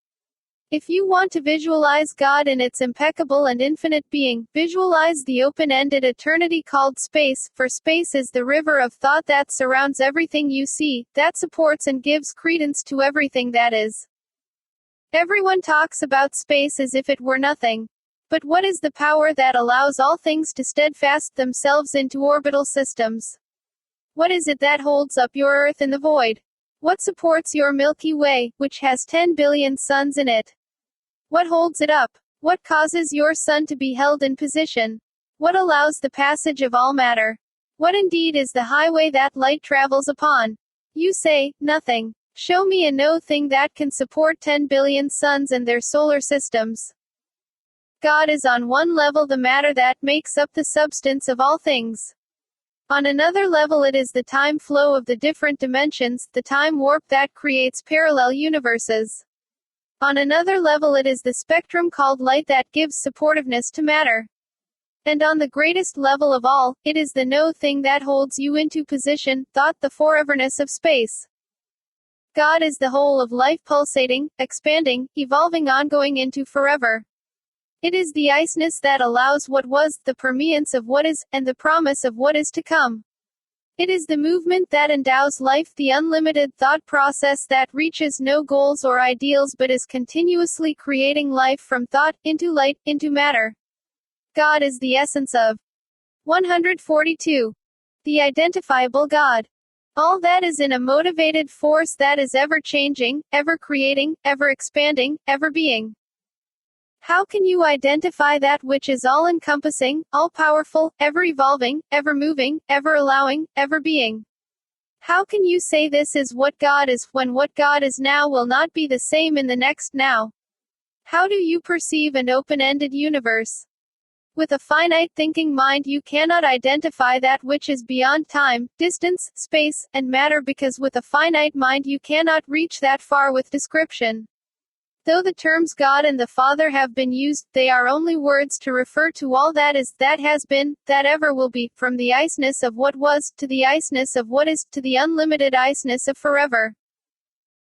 S1: If you want to visualize God in its impeccable and infinite being, visualize the open-ended eternity called space, for space is the river of thought that surrounds everything you see, that supports and gives credence to everything that is. Everyone talks about space as if it were nothing. But what is the power that allows all things to steadfast themselves into orbital systems? What is it that holds up your Earth in the void? What supports your Milky Way, which has 10 billion suns in it? What holds it up? What causes your sun to be held in position? What allows the passage of all matter? What indeed is the highway that light travels upon? You say, nothing. Show me a no thing that can support 10 billion suns and their solar systems. God is on one level the matter that makes up the substance of all things. On another level it is the time flow of the different dimensions, the time warp that creates parallel universes. On another level it is the spectrum called light that gives supportiveness to matter. And on the greatest level of all, it is the no thing that holds you into position, thought, the foreverness of space. God is the whole of life pulsating, expanding, evolving, ongoing into forever. It is the iceness that allows what was, the permeance of what is, and the promise of what is to come. It is the movement that endows life, the unlimited thought process that reaches no goals or ideals but is continuously creating life from thought, into light, into matter. God is the essence of 142. The identifiable God. All that is in a motivated force that is ever changing, ever creating, ever expanding, ever being. How can you identify that which is all-encompassing, all-powerful, ever-evolving, ever-moving, ever-allowing, ever-being? How can you say this is what God is, when what God is now will not be the same in the next now? How do you perceive an open-ended universe? With a finite thinking mind you cannot identify that which is beyond time, distance, space, and matter because with a finite mind you cannot reach that far with description. Though the terms God and the Father have been used, they are only words to refer to all that is, that has been, that ever will be, from the iceness of what was, to the iceness of what is, to the unlimited iceness of forever.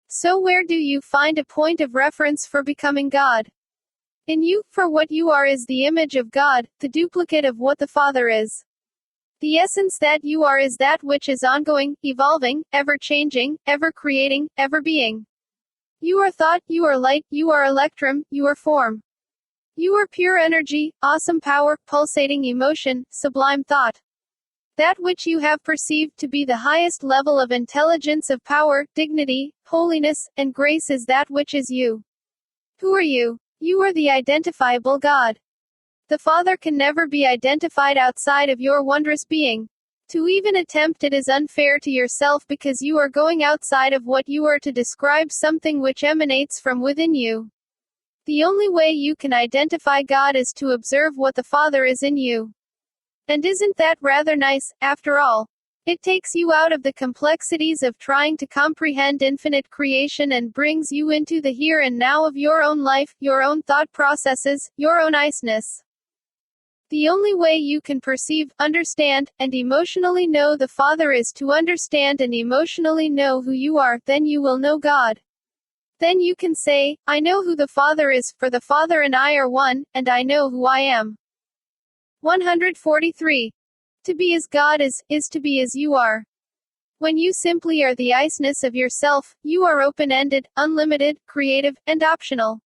S1: So where do you find a point of reference for becoming God? In you, for what you are is the image of God, the duplicate of what the Father is. The essence that you are is that which is ongoing, evolving, ever-changing, ever-creating, ever-being. You are thought, you are light, you are electrum, you are form. You are pure energy, awesome power, pulsating emotion, sublime thought. That which you have perceived to be the highest level of intelligence, of power, dignity, holiness, and grace is that which is you. Who are you? You are the identifiable God. The Father can never be identified outside of your wondrous being. To even attempt it is unfair to yourself because you are going outside of what you are to describe something which emanates from within you. The only way you can identify God is to observe what the Father is in you. And isn't that rather nice, after all? It takes you out of the complexities of trying to comprehend infinite creation and brings you into the here and now of your own life, your own thought processes, your own iceness. The only way you can perceive, understand, and emotionally know the Father is to understand and emotionally know who you are, then you will know God. Then you can say, I know who the Father is, for the Father and I are one, and I know who I am. 143. To be as God is to be as you are. When you simply are the iceness of yourself, you are open-ended, unlimited, creative, and optional.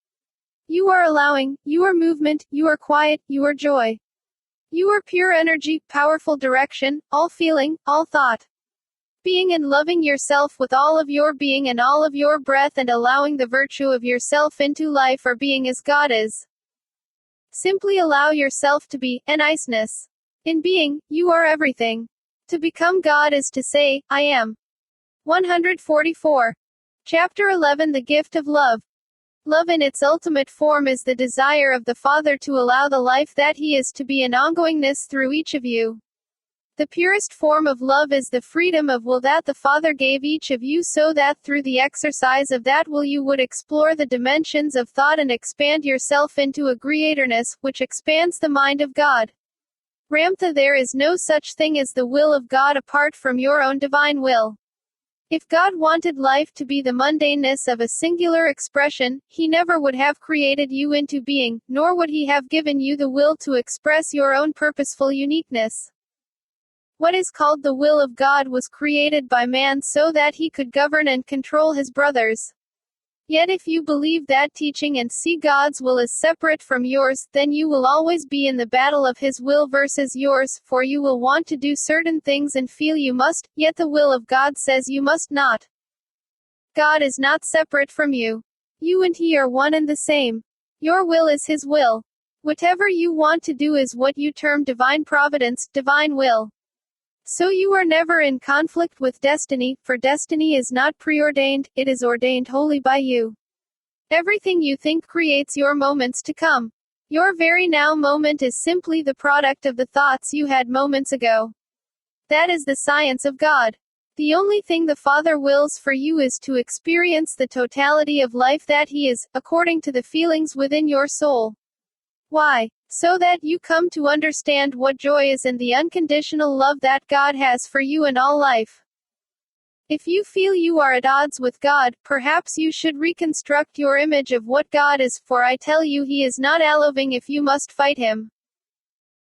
S1: You are allowing, you are movement, you are quiet, you are joy. You are pure energy, powerful direction, all feeling, all thought. Being and loving yourself with all of your being and all of your breath and allowing the virtue of yourself into life or being as God is. Simply allow yourself to be, an iceness. In being, you are everything. To become God is to say, I am. 144. Chapter 11 The Gift of Love. Love in its ultimate form is the desire of the Father to allow the life that He is to be an ongoingness through each of you. The purest form of love is the freedom of will that the Father gave each of you so that through the exercise of that will you would explore the dimensions of thought and expand yourself into a creatorness, which expands the mind of God. Ramtha, there is no such thing as the will of God apart from your own divine will. If God wanted life to be the mundaneness of a singular expression, He never would have created you into being, nor would He have given you the will to express your own purposeful uniqueness. What is called the will of God was created by man so that he could govern and control his brothers. Yet if you believe that teaching and see God's will as separate from yours, then you will always be in the battle of His will versus yours, for you will want to do certain things and feel you must, yet the will of God says you must not. God is not separate from you. You and He are one and the same. Your will is His will. Whatever you want to do is what you term divine providence, divine will. So you are never in conflict with destiny, for destiny is not preordained, it is ordained wholly by you. Everything you think creates your moments to come. Your very now moment is simply the product of the thoughts you had moments ago. That is the science of God. The only thing the Father wills for you is to experience the totality of life that He is, according to the feelings within your soul. Why? So that you come to understand what joy is and the unconditional love that God has for you in all life. If you feel you are at odds with God, perhaps you should reconstruct your image of what God is, for I tell you He is not loving if you must fight Him.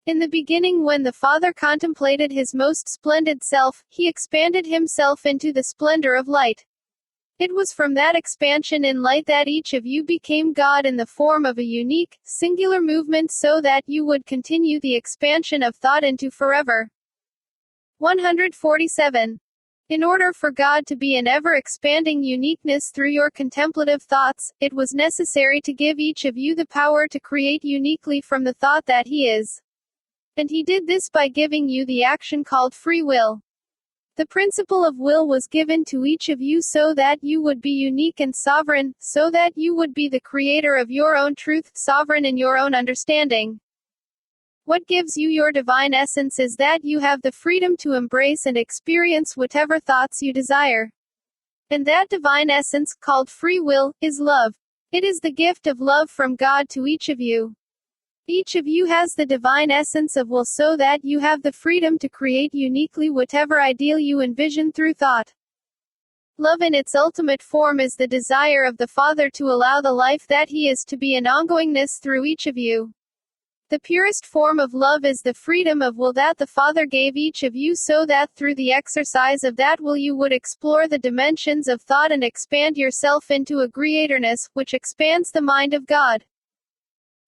S1: In the beginning, when the Father contemplated His most splendid self, He expanded Himself into the splendor of light. It was from that expansion in light that each of you became God in the form of a unique, singular movement so that you would continue the expansion of thought into forever. 147. In order for God to be an ever-expanding uniqueness through your contemplative thoughts, it was necessary to give each of you the power to create uniquely from the thought that He is. And He did this by giving you the action called free will. The principle of will was given to each of you so that you would be unique and sovereign, so that you would be the creator of your own truth, sovereign in your own understanding. What gives you your divine essence is that you have the freedom to embrace and experience whatever thoughts you desire. And that divine essence, called free will, is love. It is the gift of love from God to each of you. Each of you has the divine essence of will so that you have the freedom to create uniquely whatever ideal you envision through thought. Love in its ultimate form is the desire of the Father to allow the life that He is to be an ongoingness through each of you. The purest form of love is the freedom of will that the Father gave each of you so that through the exercise of that will you would explore the dimensions of thought and expand yourself into a creatorness, which expands the mind of God.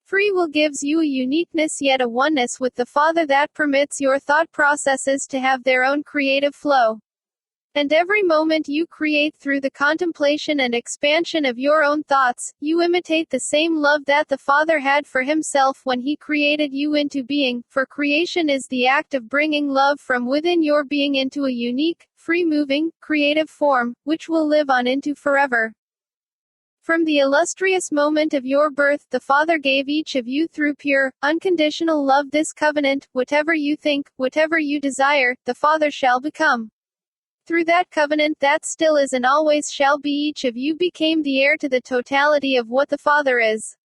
S1: Free will gives you a uniqueness yet a oneness with the Father that permits your thought processes to have their own creative flow. And every moment you create through the contemplation and expansion of your own thoughts, you imitate the same love that the Father had for Himself when He created you into being, for creation is the act of bringing love from within your being into a unique, free-moving, creative form, which will live on into forever. From the illustrious moment of your birth, the Father gave each of you through pure, unconditional love this covenant: whatever you think, whatever you desire, the Father shall become. Through that covenant that still is and always shall be, each of you became the heir to the totality of what the Father is.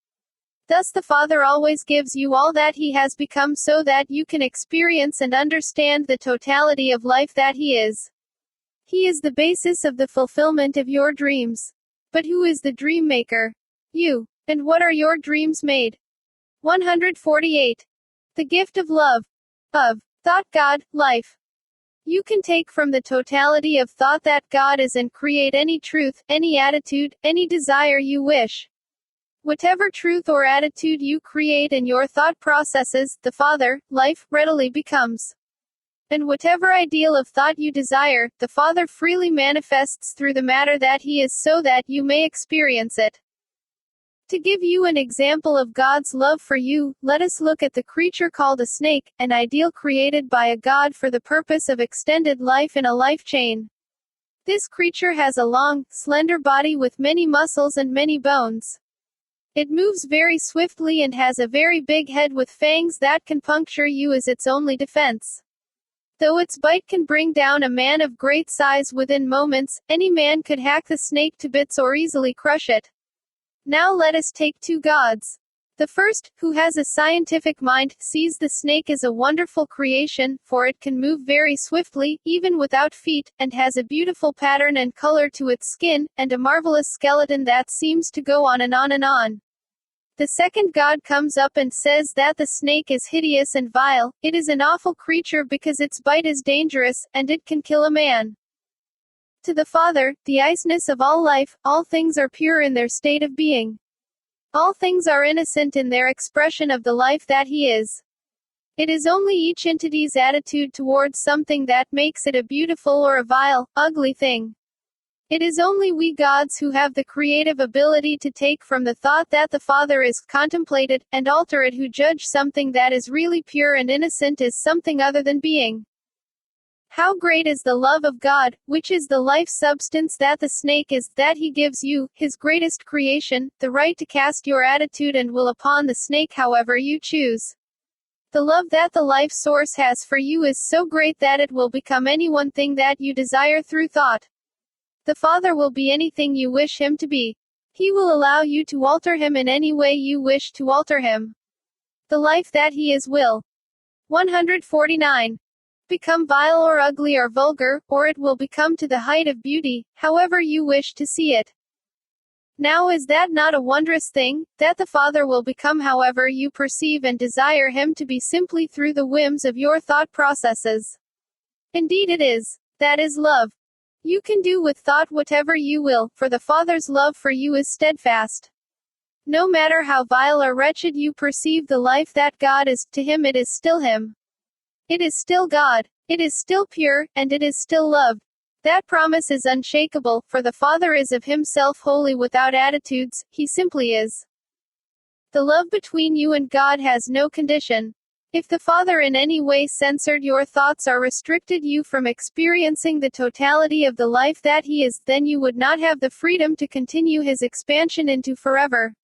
S1: Thus the Father always gives you all that He has become so that you can experience and understand the totality of life that He is. He is the basis of the fulfillment of your dreams. But who is the dream maker? You. And what are your dreams made? 148. The gift of love. Of thought, God, life. You can take from the totality of thought that God is and create any truth, any attitude, any desire you wish. Whatever truth or attitude you create in your thought processes, the Father, life, readily becomes. And whatever ideal of thought you desire, the Father freely manifests through the matter that He is so that you may experience it. To give you an example of God's love for you, let us look at the creature called a snake, an ideal created by a God for the purpose of extended life in a life chain. This creature has a long, slender body with many muscles and many bones. It moves very swiftly and has a very big head with fangs that can puncture you as its only defense. Though its bite can bring down a man of great size within moments, any man could hack the snake to bits or easily crush it. Now let us take two gods. The first, who has a scientific mind, sees the snake as a wonderful creation, for it can move very swiftly, even without feet, and has a beautiful pattern and color to its skin, and a marvelous skeleton that seems to go on and on and on. The second god comes up and says that the snake is hideous and vile, it is an awful creature because its bite is dangerous, and it can kill a man. To the Father, the iceness of all life, all things are pure in their state of being. All things are innocent in their expression of the life that He is. It is only each entity's attitude towards something that makes it a beautiful or a vile, ugly thing. It is only we gods who have the creative ability to take from the thought that the Father is contemplated, and alter it, who judge something that is really pure and innocent as something other than being. How great is the love of God, which is the life substance that the snake is, that He gives you, His greatest creation, the right to cast your attitude and will upon the snake however you choose. The love that the life source has for you is so great that it will become any one thing that you desire through thought. The Father will be anything you wish Him to be. He will allow you to alter Him in any way you wish to alter Him. The life that He is will. 149. Become vile or ugly or vulgar, or it will become to the height of beauty, however you wish to see it. Now is that not a wondrous thing, that the Father will become however you perceive and desire Him to be simply through the whims of your thought processes? Indeed it is. That is love. You can do with thought whatever you will, for the Father's love for you is steadfast. No matter how vile or wretched you perceive the life that God is, to Him it is still Him. It is still God. It is still pure, and it is still love. That promise is unshakable, for the Father is of himself wholly without attitudes, he simply is. The love between you and God has no condition. If the Father in any way censored your thoughts or restricted you from experiencing the totality of the life that He is, then you would not have the freedom to continue His expansion into forever.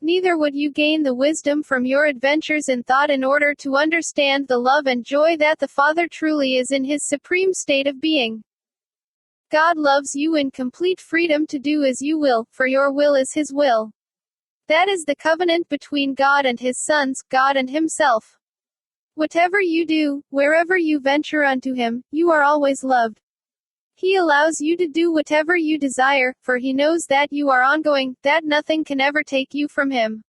S1: Neither would you gain the wisdom from your adventures in thought in order to understand the love and joy that the Father truly is in His supreme state of being. God loves you in complete freedom to do as you will, for your will is His will. That is the covenant between God and His sons, God and Himself. Whatever you do, wherever you venture unto Him, you are always loved. He allows you to do whatever you desire, for He knows that you are ongoing, that nothing can ever take you from Him.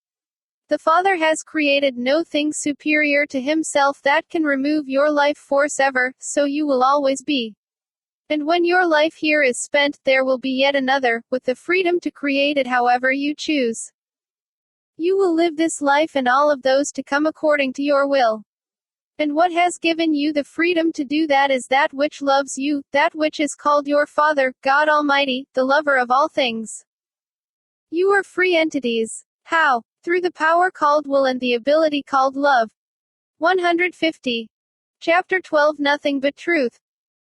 S1: The Father has created no thing superior to Himself that can remove your life force ever, so you will always be. And when your life here is spent, there will be yet another, with the freedom to create it however you choose. You will live this life and all of those to come according to your will. And what has given you the freedom to do that is that which loves you, that which is called your Father, God Almighty, the lover of all things. You are free entities. How? Through the power called will and the ability called love. 150. Chapter 12 Nothing but truth.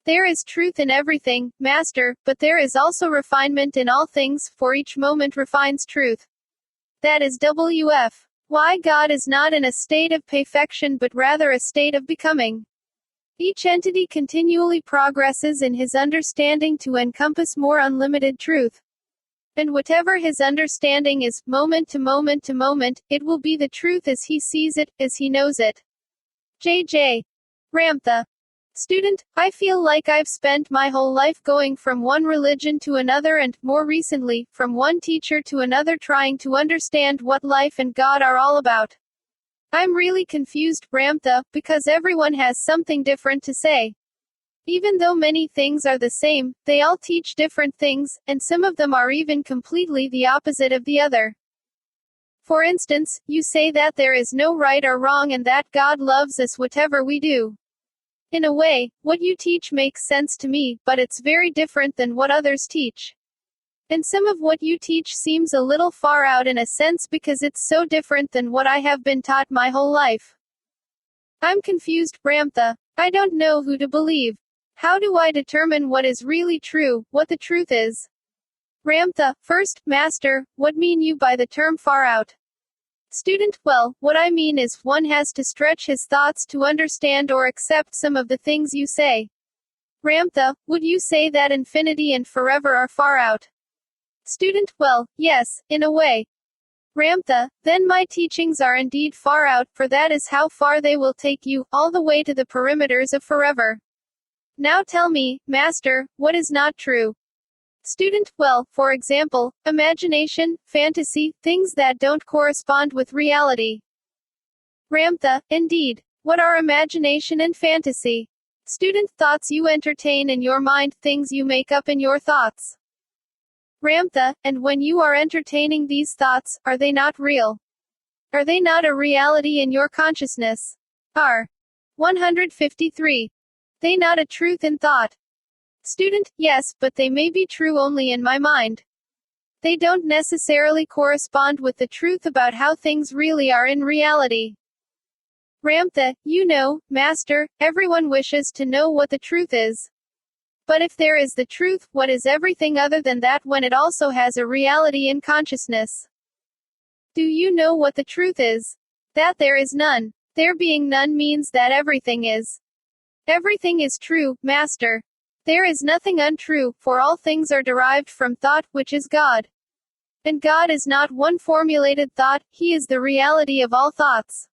S1: There is truth in everything, Master, but there is also refinement in all things, for each moment refines truth. That is WF. Why God is not in a state of perfection but rather a state of becoming. Each entity continually progresses in his understanding to encompass more unlimited truth. And whatever his understanding is, moment to moment to moment, it will be the truth as he sees it, as he knows it. J.J. Ramtha. Student, I feel like I've spent my whole life going from one religion to another and, more recently, from one teacher to another trying to understand what life and God are all about. I'm really confused, Ramtha, because everyone has something different to say. Even though many things are the same, they all teach different things, and some of them are even completely the opposite of the other. For instance, you say that there is no right or wrong and that God loves us whatever we do. In a way, what you teach makes sense to me, but it's very different than what others teach. And some of what you teach seems a little far out in a sense because it's so different than what I have been taught my whole life. I'm confused, Ramtha. I don't know who to believe. How do I determine what is really true, what the truth is? Ramtha, first, Master, what mean you by the term far out? Student, well, what I mean is, one has to stretch his thoughts to understand or accept some of the things you say. Ramtha, would you say that infinity and forever are far out? Student, well, yes, in a way. Ramtha, then my teachings are indeed far out, for that is how far they will take you, all the way to the perimeters of forever. Now tell me, Master, what is not true? Student, well, for example, imagination, fantasy, things that don't correspond with reality. Ramtha, indeed. What are imagination and fantasy? Student, thoughts you entertain in your mind, things you make up in your thoughts. Ramtha, and when you are entertaining these thoughts, are they not real? Are they not a reality in your consciousness? Are 153. They not a truth in thought? Student, yes, but they may be true only in my mind. They don't necessarily correspond with the truth about how things really are in reality. Ramtha, you know, Master, everyone wishes to know what the truth is. But if there is the truth, what is everything other than that when it also has a reality in consciousness? Do you know what the truth is? That there is none. There being none means that everything is. Everything is true, Master. There is nothing untrue, for all things are derived from thought, which is God. And God is not one formulated thought, He is the reality of all thoughts.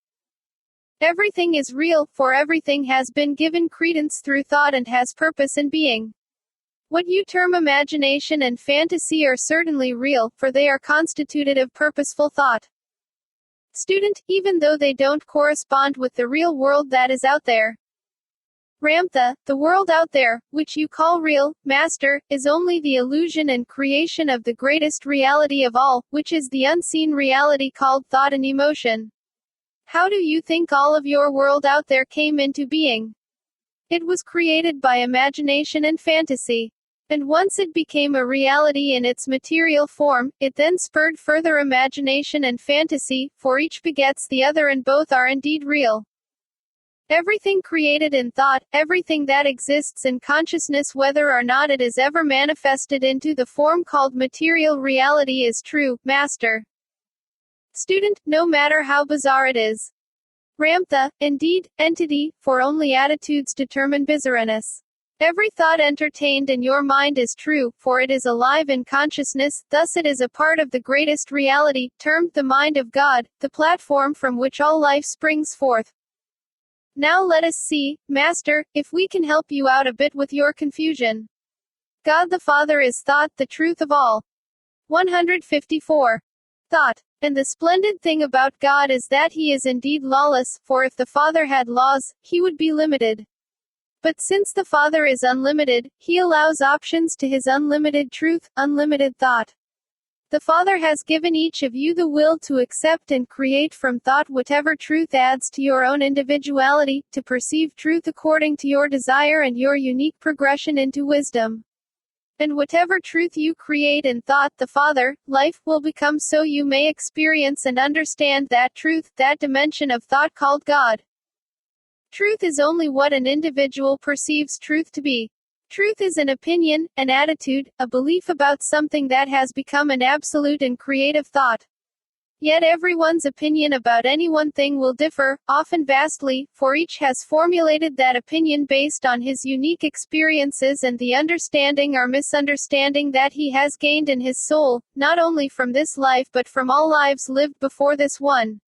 S1: Everything is real, for everything has been given credence through thought and has purpose and being. What you term imagination and fantasy are certainly real, for they are constituted of purposeful thought. Student, even though they don't correspond with the real world that is out there. Ramtha, the world out there, which you call real, Master, is only the illusion and creation of the greatest reality of all, which is the unseen reality called thought and emotion. How do you think all of your world out there came into being? It was created by imagination and fantasy. And once it became a reality in its material form, it then spurred further imagination and fantasy, for each begets the other and both are indeed real. Everything created in thought, everything that exists in consciousness whether or not it is ever manifested into the form called material reality is true, Master. Student, no matter how bizarre it is. Ramtha, indeed, entity, for only attitudes determine bizarreness. Every thought entertained in your mind is true, for it is alive in consciousness, thus it is a part of the greatest reality, termed the mind of God, the platform from which all life springs forth. Now let us see, Master, if we can help you out a bit with your confusion. God the Father is thought, the truth of all. 154. Thought. And the splendid thing about God is that he is indeed lawless, for if the Father had laws, he would be limited. But since the Father is unlimited, he allows options to his unlimited truth, unlimited thought. The Father has given each of you the will to accept and create from thought whatever truth adds to your own individuality, to perceive truth according to your desire and your unique progression into wisdom. And whatever truth you create in thought, the Father, life, will become so you may experience and understand that truth, that dimension of thought called God. Truth is only what an individual perceives truth to be. Truth is an opinion, an attitude, a belief about something that has become an absolute and creative thought. Yet everyone's opinion about any one thing will differ, often vastly, for each has formulated that opinion based on his unique experiences and the understanding or misunderstanding that he has gained in his soul, not only from this life but from all lives lived before this one.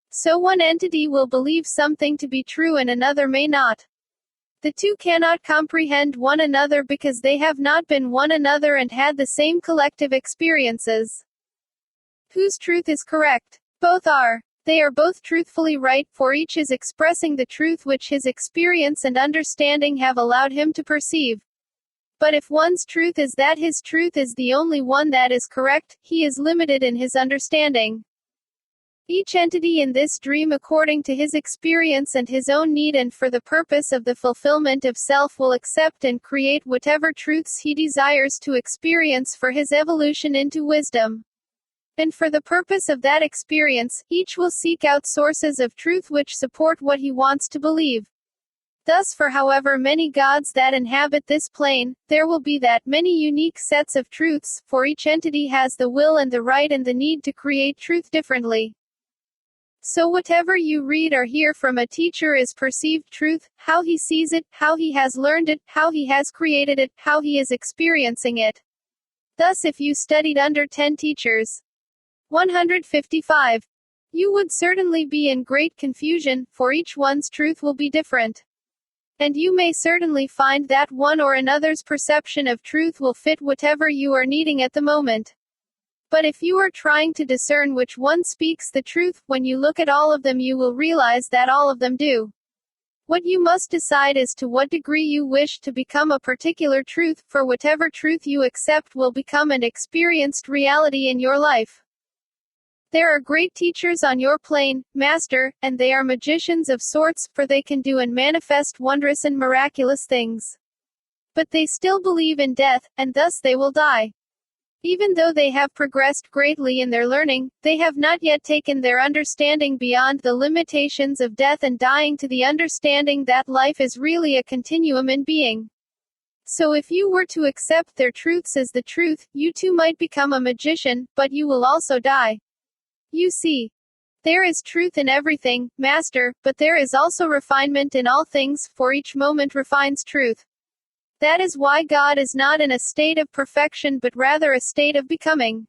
S1: So one entity will believe something to be true and another may not. The two cannot comprehend one another because they have not been one another and had the same collective experiences. Whose truth is correct? Both are. They are both truthfully right, for each is expressing the truth which his experience and understanding have allowed him to perceive. But if one's truth is that his truth is the only one that is correct, he is limited in his understanding. Each entity in this dream according to his experience and his own need and for the purpose of the fulfillment of self will accept and create whatever truths he desires to experience for his evolution into wisdom. And for the purpose of that experience, each will seek out sources of truth which support what he wants to believe. Thus for however many gods that inhabit this plane, there will be that many unique sets of truths, for each entity has the will and the right and the need to create truth differently. So whatever you read or hear from a teacher is perceived truth, how he sees it, how he has learned it, how he has created it, how he is experiencing it. Thus if you studied under 10 teachers, 155. You would certainly be in great confusion, for each one's truth will be different. And you may certainly find that one or another's perception of truth will fit whatever you are needing at the moment. But if you are trying to discern which one speaks the truth, when you look at all of them you will realize that all of them do. What you must decide is to what degree you wish to become a particular truth, for whatever truth you accept will become an experienced reality in your life. There are great teachers on your plane, Master, and they are magicians of sorts, for they can do and manifest wondrous and miraculous things. But they still believe in death, and thus they will die. Even though they have progressed greatly in their learning, they have not yet taken their understanding beyond the limitations of death and dying to the understanding that life is really a continuum in being. So if you were to accept their truths as the truth, you too might become a magician, but you will also die. You see, there is truth in everything, Master, but there is also refinement in all things, for each moment refines truth. That is why God is not in a state of perfection but rather a state of becoming.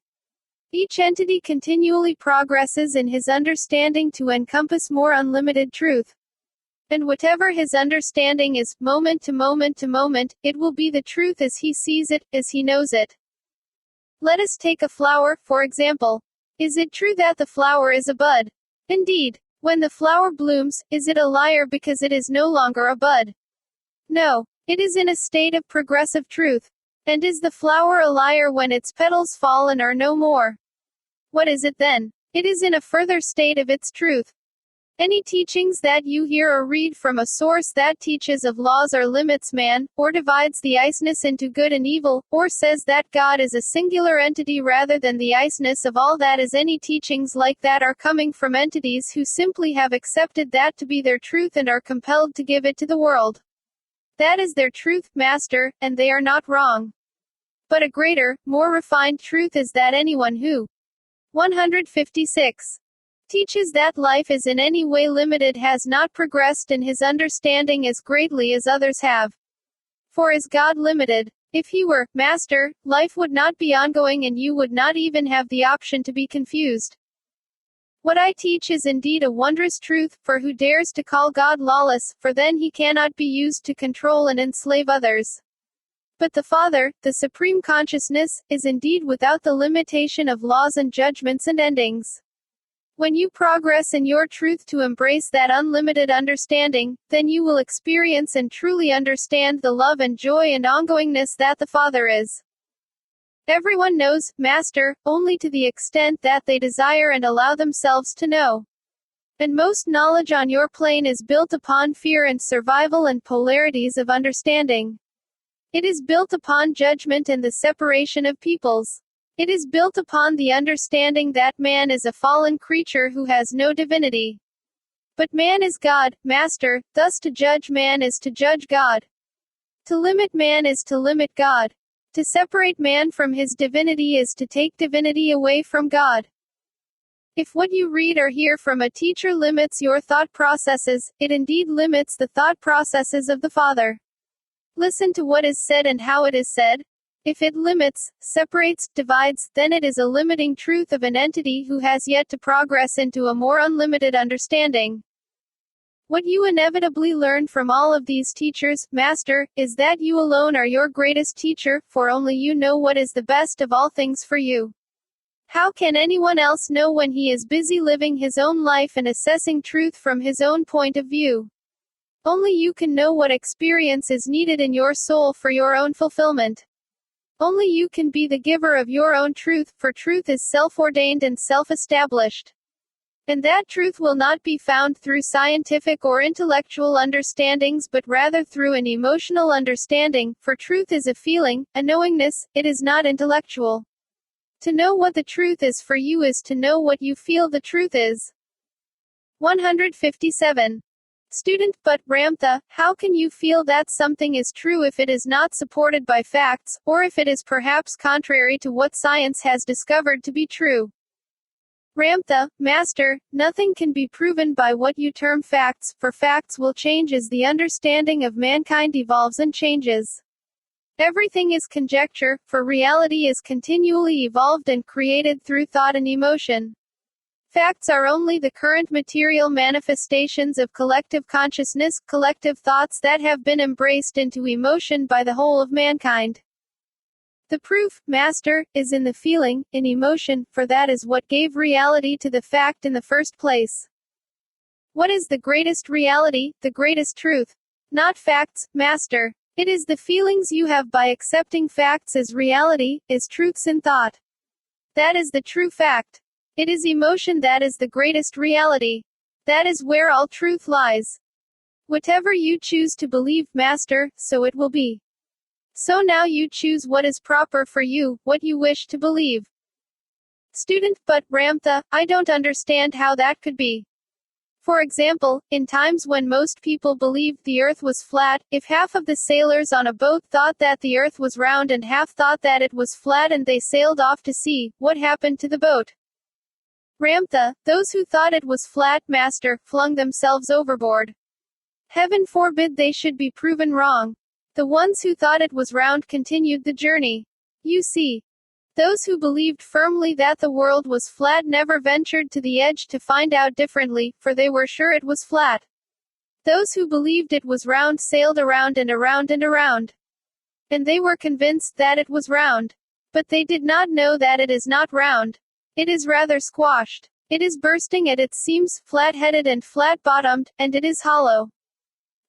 S1: Each entity continually progresses in his understanding to encompass more unlimited truth. And whatever his understanding is, moment to moment to moment, it will be the truth as he sees it, as he knows it. Let us take a flower, for example. Is it true that the flower is a bud? Indeed. When the flower blooms, is it a liar because it is no longer a bud? No. It is in a state of progressive truth. And is the flower a liar when its petals fall and are no more? What is it then? It is in a further state of its truth. Any teachings that you hear or read from a source that teaches of laws or limits man, or divides the isness into good and evil, or says that God is a singular entity rather than the isness of all that is, any teachings like that are coming from entities who simply have accepted that to be their truth and are compelled to give it to the world. That is their truth, Master, and they are not wrong. But a greater, more refined truth is that anyone who 156 teaches that life is in any way limited has not progressed in his understanding as greatly as others have. For is God limited? If he were, Master, life would not be ongoing and you would not even have the option to be confused. What I teach is indeed a wondrous truth, for who dares to call God lawless, for then he cannot be used to control and enslave others. But the Father, the Supreme Consciousness, is indeed without the limitation of laws and judgments and endings. When you progress in your truth to embrace that unlimited understanding, then you will experience and truly understand the love and joy and ongoingness that the Father is. Everyone knows, Master, only to the extent that they desire and allow themselves to know. And most knowledge on your plane is built upon fear and survival and polarities of understanding. It is built upon judgment and the separation of peoples. It is built upon the understanding that man is a fallen creature who has no divinity. But man is God, Master, thus to judge man is to judge God. To limit man is to limit God. To separate man from his divinity is to take divinity away from God. If what you read or hear from a teacher limits your thought processes, it indeed limits the thought processes of the Father. Listen to what is said and how it is said. If it limits, separates, divides, then it is a limiting truth of an entity who has yet to progress into a more unlimited understanding. What you inevitably learn from all of these teachers, Master, is that you alone are your greatest teacher, for only you know what is the best of all things for you. How can anyone else know when he is busy living his own life and assessing truth from his own point of view? Only you can know what experience is needed in your soul for your own fulfillment. Only you can be the giver of your own truth, for truth is self-ordained and self-established. And that truth will not be found through scientific or intellectual understandings but rather through an emotional understanding, for truth is a feeling, a knowingness, it is not intellectual. To know what the truth is for you is to know what you feel the truth is. 157. Student, but Ramtha, how can you feel that something is true if it is not supported by facts, or if it is perhaps contrary to what science has discovered to be true? Ramtha, Master, nothing can be proven by what you term facts, for facts will change as the understanding of mankind evolves and changes. Everything is conjecture, for reality is continually evolved and created through thought and emotion. Facts are only the current material manifestations of collective consciousness, collective thoughts that have been embraced into emotion by the whole of mankind. The proof, Master, is in the feeling, in emotion, for that is what gave reality to the fact in the first place. What is the greatest reality, the greatest truth? Not facts, Master. It is the feelings you have by accepting facts as reality, as truths in thought. That is the true fact. It is emotion that is the greatest reality. That is where all truth lies. Whatever you choose to believe, Master, so it will be. So now you choose what is proper for you, what you wish to believe. Student, but Ramtha, I don't understand how that could be. For example, in times when most people believed the earth was flat, if half of the sailors on a boat thought that the earth was round and half thought that it was flat and they sailed off to sea, what happened to the boat? Ramtha, those who thought it was flat, Master, flung themselves overboard. Heaven forbid they should be proven wrong. The ones who thought it was round continued the journey. You see, those who believed firmly that the world was flat never ventured to the edge to find out differently, for they were sure it was flat. Those who believed it was round sailed around and around and around. And they were convinced that it was round. But they did not know that it is not round. It is rather squashed. It is bursting at its seams, flat-headed and flat-bottomed, and it is hollow.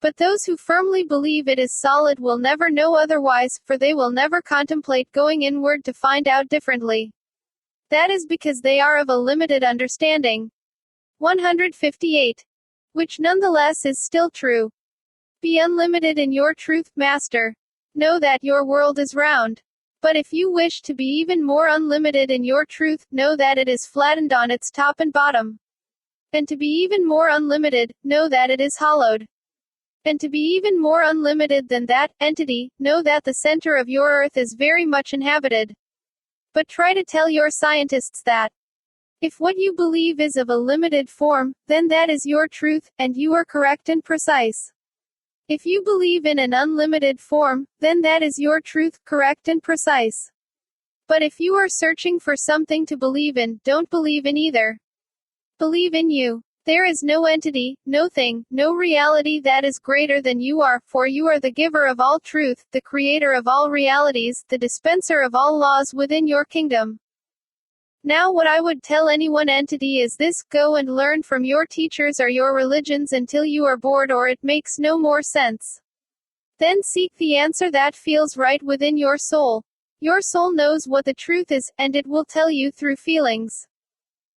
S1: But those who firmly believe it is solid will never know otherwise, for they will never contemplate going inward to find out differently. That is because they are of a limited understanding. 158. which nonetheless is still true. Be unlimited in your truth, Master. Know that your world is round. But if you wish to be even more unlimited in your truth, know that it is flattened on its top and bottom. And to be even more unlimited, know that it is hollowed. And to be even more unlimited than that entity, know that the center of your earth is very much inhabited. But try to tell your scientists that if what you believe is of a limited form, then that is your truth, and you are correct and precise. If you believe in an unlimited form, then that is your truth, correct and precise. But if you are searching for something to believe in, don't believe in either. Believe in you. There is no entity, no thing, no reality that is greater than you are, for you are the giver of all truth, the creator of all realities, the dispenser of all laws within your kingdom. Now what I would tell any one entity is this: go and learn from your teachers or your religions until you are bored or it makes no more sense. Then seek the answer that feels right within your soul. Your soul knows what the truth is, and it will tell you through feelings.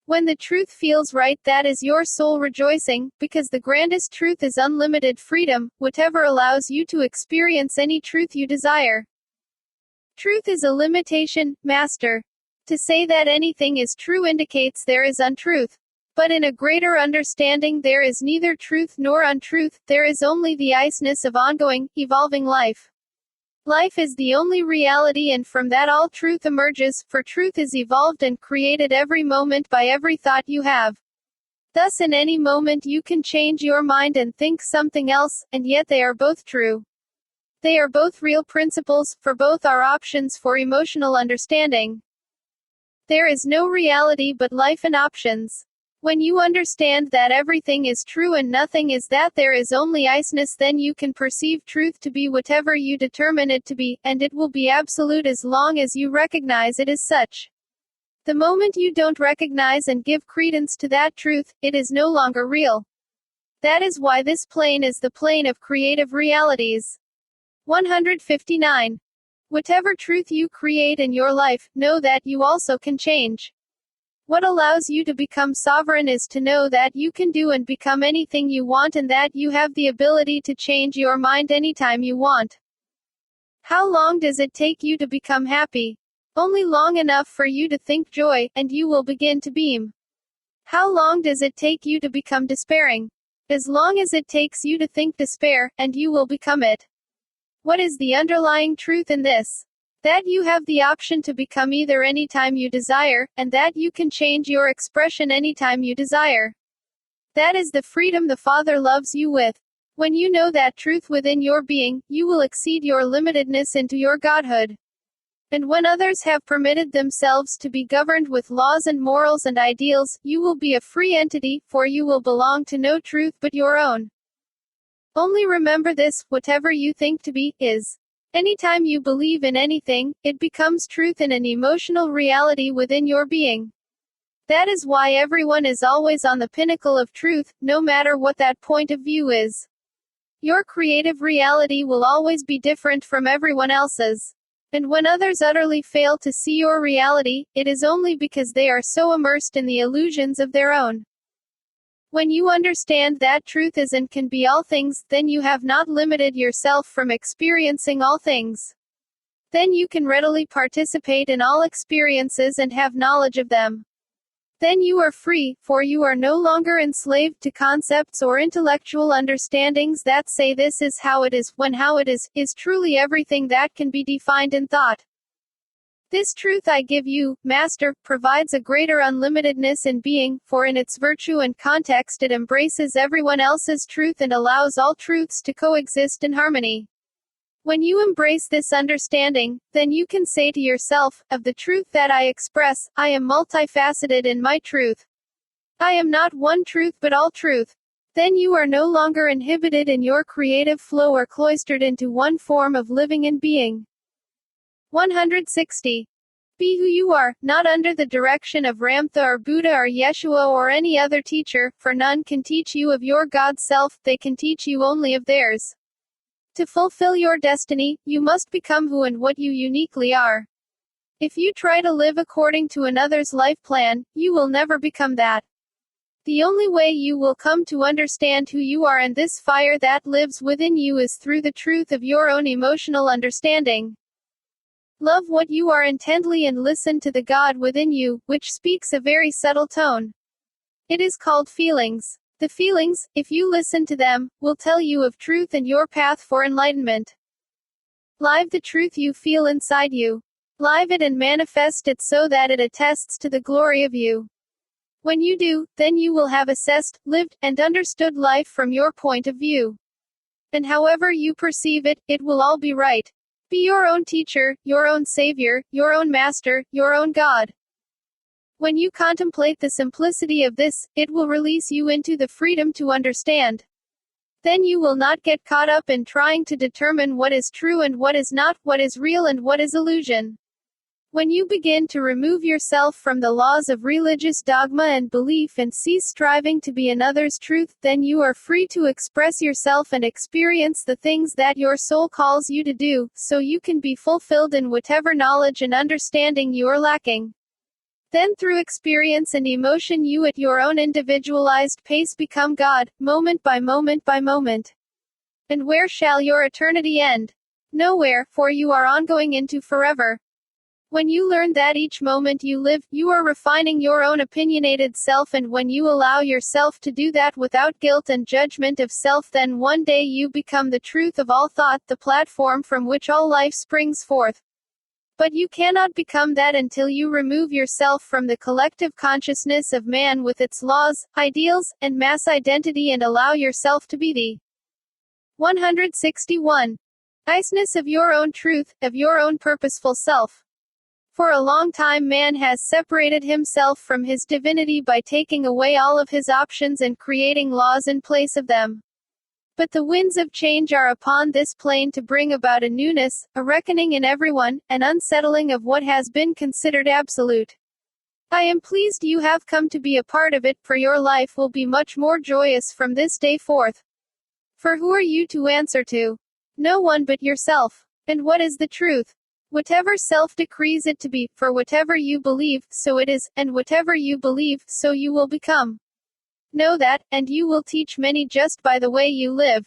S1: When the truth feels right, that is your soul rejoicing, because the grandest truth is unlimited freedom, whatever allows you to experience any truth you desire. Truth is a limitation, Master. To say that anything is true indicates there is untruth. But in a greater understanding there is neither truth nor untruth, there is only the iceness of ongoing, evolving life. Life is the only reality, and from that all truth emerges, for truth is evolved and created every moment by every thought you have. Thus in any moment you can change your mind and think something else, and yet they are both true. They are both real principles, for both are options for emotional understanding. There is no reality but life and options. When you understand that everything is true and nothing is, that there is only iceness, then you can perceive truth to be whatever you determine it to be, and it will be absolute as long as you recognize it as such. The moment you don't recognize and give credence to that truth, it is no longer real. That is why this plane is the plane of creative realities. 159. Whatever truth you create in your life, know that you also can change. What allows you to become sovereign is to know that you can do and become anything you want, and that you have the ability to change your mind anytime you want. How long does it take you to become happy? Only long enough for you to think joy, and you will begin to beam. How long does it take you to become despairing? As long as it takes you to think despair, and you will become it. What is the underlying truth in this? That you have the option to become either anytime you desire, and that you can change your expression anytime you desire. That is the freedom the Father loves you with. When you know that truth within your being, you will exceed your limitedness into your godhood. And when others have permitted themselves to be governed with laws and morals and ideals, you will be a free entity, for you will belong to no truth but your own. Only remember this: whatever you think to be, is. Anytime you believe in anything, it becomes truth in an emotional reality within your being. That is why everyone is always on the pinnacle of truth, no matter what that point of view is. Your creative reality will always be different from everyone else's. And when others utterly fail to see your reality, it is only because they are so immersed in the illusions of their own. When you understand that truth is and can be all things, then you have not limited yourself from experiencing all things. Then you can readily participate in all experiences and have knowledge of them. Then you are free, for you are no longer enslaved to concepts or intellectual understandings that say this is how it is, when how it is truly everything that can be defined in thought. This truth I give you, Master, provides a greater unlimitedness in being, for in its virtue and context it embraces everyone else's truth and allows all truths to coexist in harmony. When you embrace this understanding, then you can say to yourself, of the truth that I express, I am multifaceted in my truth. I am not one truth but all truth. Then you are no longer inhibited in your creative flow or cloistered into one form of living and being. 160. Be who you are, not under the direction of Ramtha or Buddha or Yeshua or any other teacher, for none can teach you of your God self, they can teach you only of theirs. To fulfill your destiny, you must become who and what you uniquely are. If you try to live according to another's life plan, you will never become that. The only way you will come to understand who you are and this fire that lives within you is through the truth of your own emotional understanding. Love what you are intently and listen to the God within you, which speaks a very subtle tone. It is called feelings. The feelings, if you listen to them, will tell you of truth and your path for enlightenment. Live the truth you feel inside you. Live it and manifest it so that it attests to the glory of you. When you do, then you will have assessed, lived, and understood life from your point of view. And however you perceive it, it will all be right. Be your own teacher, your own savior, your own master, your own God. When you contemplate the simplicity of this, it will release you into the freedom to understand. Then you will not get caught up in trying to determine what is true and what is not, what is real and what is illusion. When you begin to remove yourself from the laws of religious dogma and belief and cease striving to be another's truth, then you are free to express yourself and experience the things that your soul calls you to do, so you can be fulfilled in whatever knowledge and understanding you are lacking. Then through experience and emotion you at your own individualized pace become God, moment by moment by moment. And where shall your eternity end? Nowhere, for you are ongoing into forever. When you learn that each moment you live, you are refining your own opinionated self, and when you allow yourself to do that without guilt and judgment of self, then one day you become the truth of all thought, the platform from which all life springs forth. But you cannot become that until you remove yourself from the collective consciousness of man with its laws, ideals, and mass identity and allow yourself to be the 161. Niceness of your own truth, of your own purposeful self. For a long time man has separated himself from his divinity by taking away all of his options and creating laws in place of them. But the winds of change are upon this plane to bring about a newness, a reckoning in everyone, an unsettling of what has been considered absolute. I am pleased you have come to be a part of it, for your life will be much more joyous from this day forth. For who are you to answer to? No one but yourself. And what is the truth? Whatever self decrees it to be, for whatever you believe, so it is, and whatever you believe, so you will become. Know that, and you will teach many just by the way you live.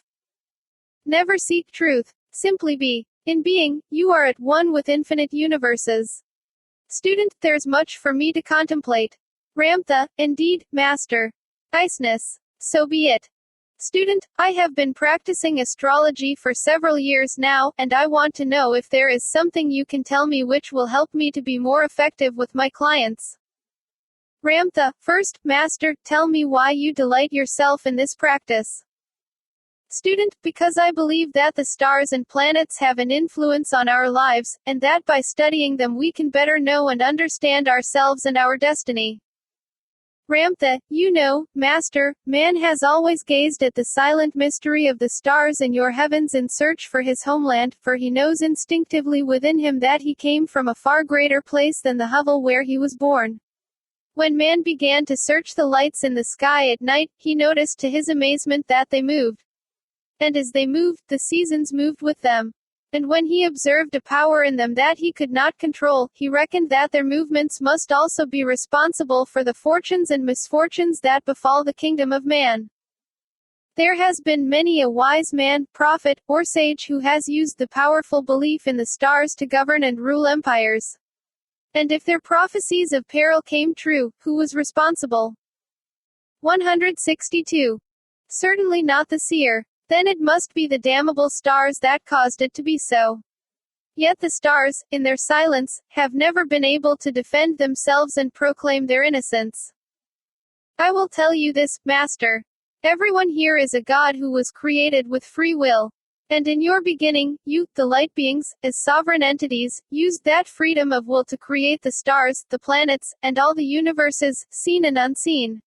S1: Never seek truth. Simply be. In being, you are at one with infinite universes. Student, there's much for me to contemplate. Ramtha, indeed, master. Niceness. So be it. Student, I have been practicing astrology for several years now, and I want to know if there is something you can tell me which will help me to be more effective with my clients. Ramtha, first, master, tell me why you delight yourself in this practice. Student, because I believe that the stars and planets have an influence on our lives, and that by studying them we can better know and understand ourselves and our destiny. Ramtha, you know, Master, man has always gazed at the silent mystery of the stars in your heavens in search for his homeland, for he knows instinctively within him that he came from a far greater place than the hovel where he was born. When man began to search the lights in the sky at night, he noticed to his amazement that they moved. And as they moved, the seasons moved with them. And when he observed a power in them that he could not control, he reckoned that their movements must also be responsible for the fortunes and misfortunes that befall the kingdom of man. There has been many a wise man, prophet, or sage who has used the powerful belief in the stars to govern and rule empires. And if their prophecies of peril came true, who was responsible? 162. Certainly not the seer. Then it must be the damnable stars that caused it to be so. Yet the stars, in their silence, have never been able to defend themselves and proclaim their innocence. I will tell you this, Master. Everyone here is a God who was created with free will. And in your beginning, you, the light beings, as sovereign entities, used that freedom of will to create the stars, the planets, and all the universes, seen and unseen.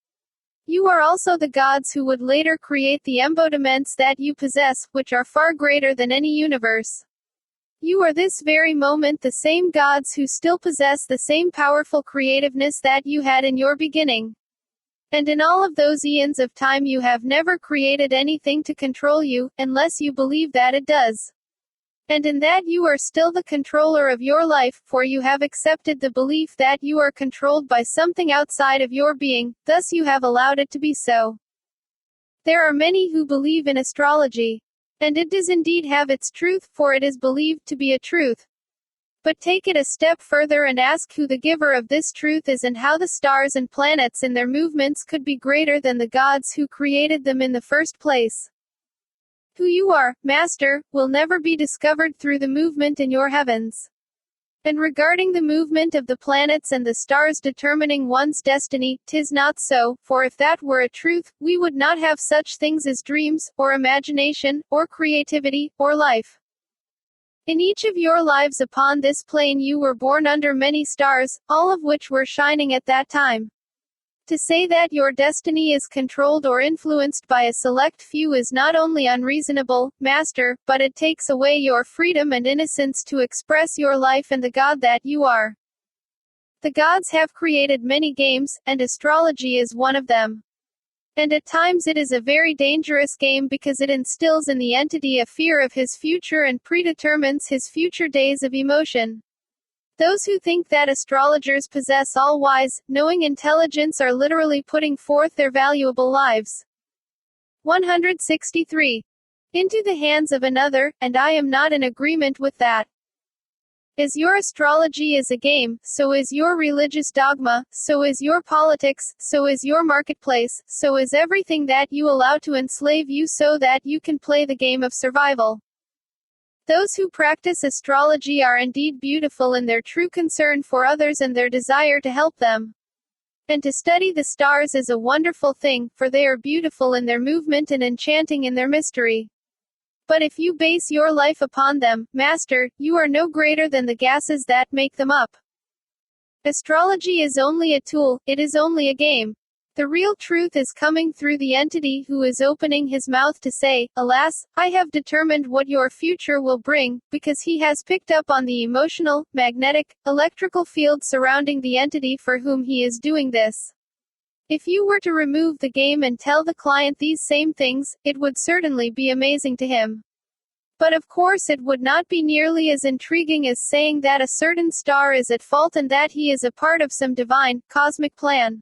S1: You are also the gods who would later create the embodiments that you possess, which are far greater than any universe. You are this very moment the same gods who still possess the same powerful creativeness that you had in your beginning. And in all of those eons of time you have never created anything to control you, unless you believe that it does. And in that you are still the controller of your life, for you have accepted the belief that you are controlled by something outside of your being, thus you have allowed it to be so. There are many who believe in astrology. And it does indeed have its truth, for it is believed to be a truth. But take it a step further and ask who the giver of this truth is and how the stars and planets in their movements could be greater than the gods who created them in the first place. Who you are, Master, will never be discovered through the movement in your heavens. And regarding the movement of the planets and the stars determining one's destiny, 'tis not so, for if that were a truth, we would not have such things as dreams, or imagination, or creativity, or life. In each of your lives upon this plane you were born under many stars, all of which were shining at that time. To say that your destiny is controlled or influenced by a select few is not only unreasonable, Master, but it takes away your freedom and innocence to express your life and the God that you are. The gods have created many games, and astrology is one of them. And at times it is a very dangerous game because it instills in the entity a fear of his future and predetermines his future days of emotion. Those who think that astrologers possess all-wise, knowing intelligence are literally putting forth their valuable lives. 163. Into the hands of another, and I am not in agreement with that. As your astrology is a game, so is your religious dogma, so is your politics, so is your marketplace, so is everything that you allow to enslave you so that you can play the game of survival. Those who practice astrology are indeed beautiful in their true concern for others and their desire to help them. And to study the stars is a wonderful thing, for they are beautiful in their movement and enchanting in their mystery. But if you base your life upon them, Master, you are no greater than the gases that make them up. Astrology is only a tool, it is only a game. The real truth is coming through the entity who is opening his mouth to say, alas, I have determined what your future will bring, because he has picked up on the emotional, magnetic, electrical field surrounding the entity for whom he is doing this. If you were to remove the game and tell the client these same things, it would certainly be amazing to him. But of course it would not be nearly as intriguing as saying that a certain star is at fault and that he is a part of some divine, cosmic plan.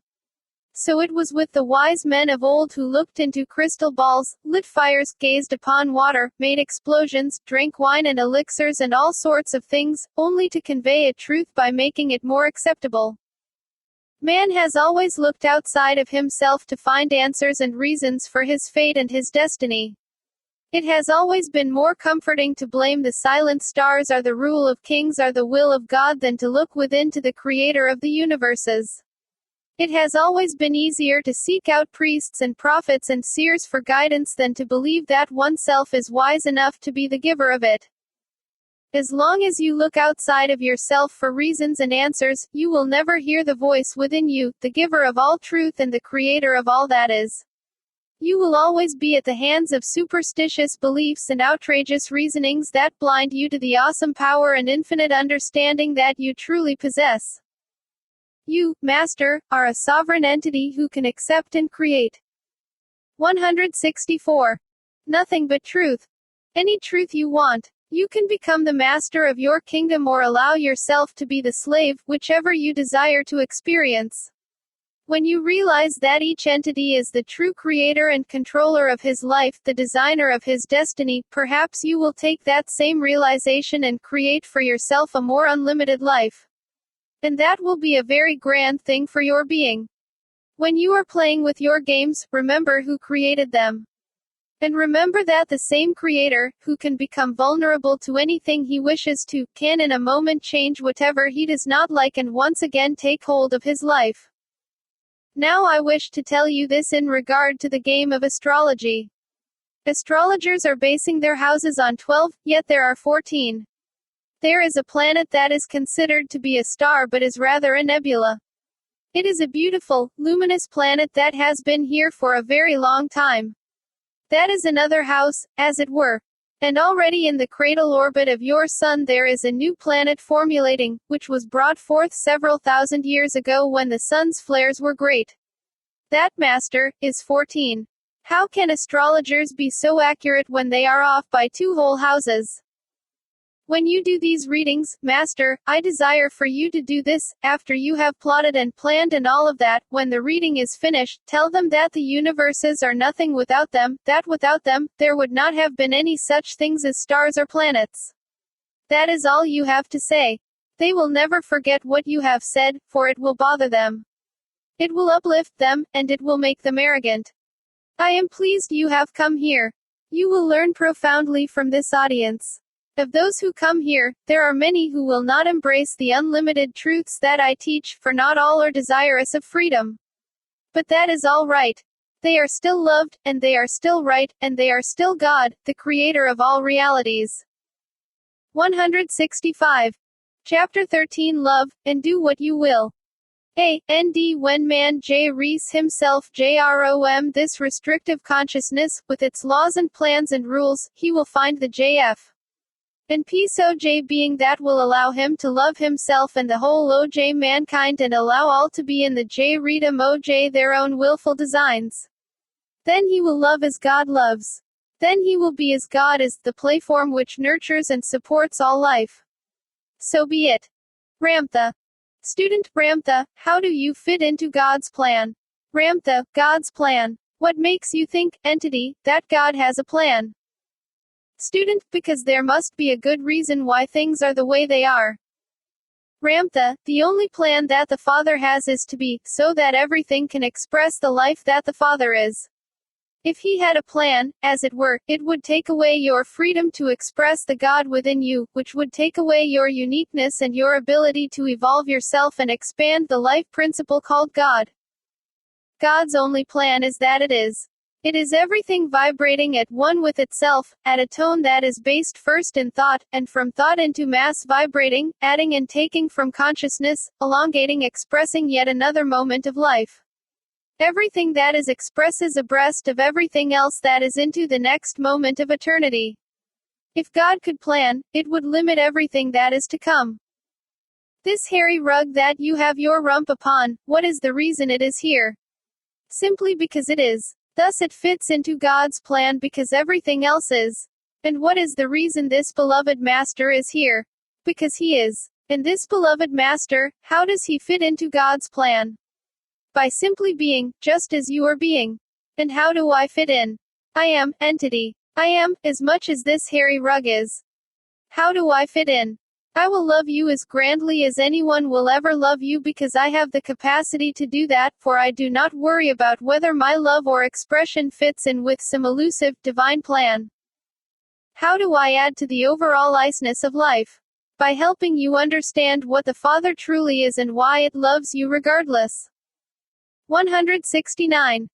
S1: So it was with the wise men of old who looked into crystal balls, lit fires, gazed upon water, made explosions, drank wine and elixirs and all sorts of things, only to convey a truth by making it more acceptable. Man has always looked outside of himself to find answers and reasons for his fate and his destiny. It has always been more comforting to blame the silent stars or the rule of kings or the will of God than to look within to the creator of the universes. It has always been easier to seek out priests and prophets and seers for guidance than to believe that oneself is wise enough to be the giver of it. As long as you look outside of yourself for reasons and answers, you will never hear the voice within you, the giver of all truth and the creator of all that is. You will always be at the hands of superstitious beliefs and outrageous reasonings that blind you to the awesome power and infinite understanding that you truly possess. You, Master, are a sovereign entity who can accept and create. 164. Nothing but truth. Any truth you want. You can become the master of your kingdom or allow yourself to be the slave, whichever you desire to experience. When you realize that each entity is the true creator and controller of his life, the designer of his destiny, perhaps you will take that same realization and create for yourself a more unlimited life. And that will be a very grand thing for your being. When you are playing with your games, remember who created them. And remember that the same creator, who can become vulnerable to anything he wishes to, can in a moment change whatever he does not like and once again take hold of his life. Now I wish to tell you this in regard to the game of astrology. Astrologers are basing their houses on 12, yet there are 14. There is a planet that is considered to be a star but is rather a nebula. It is a beautiful, luminous planet that has been here for a very long time. That is another house, as it were. And already in the cradle orbit of your sun there is a new planet formulating, which was brought forth several thousand years ago when the sun's flares were great. That, Master, is 14. How can astrologers be so accurate when they are off by 2 whole houses? When you do these readings, Master, I desire for you to do this. After you have plotted and planned and all of that, when the reading is finished, tell them that the universes are nothing without them, that without them, there would not have been any such things as stars or planets. That is all you have to say. They will never forget what you have said, for it will bother them. It will uplift them, and it will make them arrogant. I am pleased you have come here. You will learn profoundly from this audience. Of those who come here, there are many who will not embrace the unlimited truths that I teach, for not all are desirous of freedom. But that is all right. They are still loved, and they are still right, and they are still God, the creator of all realities. 165. Chapter 13 Love, and do what you will. And when man reads himself JROM this restrictive consciousness, with its laws and plans and rules, he will find the JF. And peace OJ being that will allow him to love himself and the whole OJ mankind and allow all to be in the J Readum OJ their own willful designs. Then he will love as God loves. Then he will be as God is, the playform which nurtures and supports all life. So be it. Ramtha. Student Ramtha, how do you fit into God's plan? Ramtha, God's plan. What makes you think, entity, that God has a plan? Student, because there must be a good reason why things are the way they are. Ramtha, the only plan that the Father has is to be, so that everything can express the life that the Father is. If he had a plan, as it were, it would take away your freedom to express the God within you, which would take away your uniqueness and your ability to evolve yourself and expand the life principle called God. God's only plan is that it is. It is everything vibrating at one with itself, at a tone that is based first in thought, and from thought into mass vibrating, adding and taking from consciousness, elongating expressing yet another moment of life. Everything that is expresses abreast of everything else that is into the next moment of eternity. If God could plan, it would limit everything that is to come. This hairy rug that you have your rump upon, what is the reason it is here? Simply because it is. Thus it fits into God's plan because everything else is. And what is the reason this beloved Master is here? Because he is. And this beloved Master, how does he fit into God's plan? By simply being, just as you are being. And how do I fit in? I am, entity. I am, as much as this hairy rug is. How do I fit in? I will love you as grandly as anyone will ever love you because I have the capacity to do that, for I do not worry about whether my love or expression fits in with some elusive, divine plan. How do I add to the overall iceness of life? By helping you understand what the Father truly is and why it loves you regardless. 169.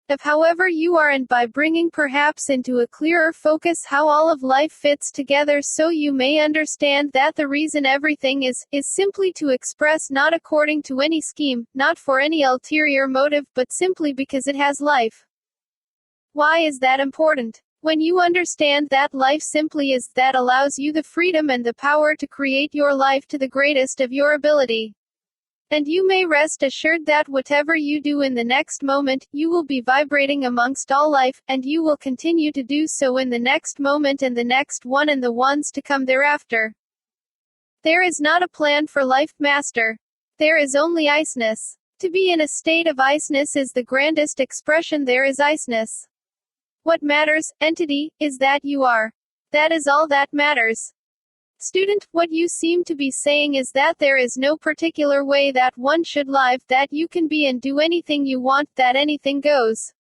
S1: Of however you are, and by bringing perhaps into a clearer focus how all of life fits together, so you may understand that the reason everything is simply to express not according to any scheme, not for any ulterior motive, but simply because it has life. Why is that important? When you understand that life simply is, that allows you the freedom and the power to create your life to the greatest of your ability. And you may rest assured that whatever you do in the next moment, you will be vibrating amongst all life, and you will continue to do so in the next moment and the next one and the ones to come thereafter. There is not a plan for life, Master. There is only iceness. To be in a state of iceness is the grandest expression. There is iceness. What matters, entity, is that you are. That is all that matters. Student, what you seem to be saying is that there is no particular way that one should live, that you can be and do anything you want, that anything goes.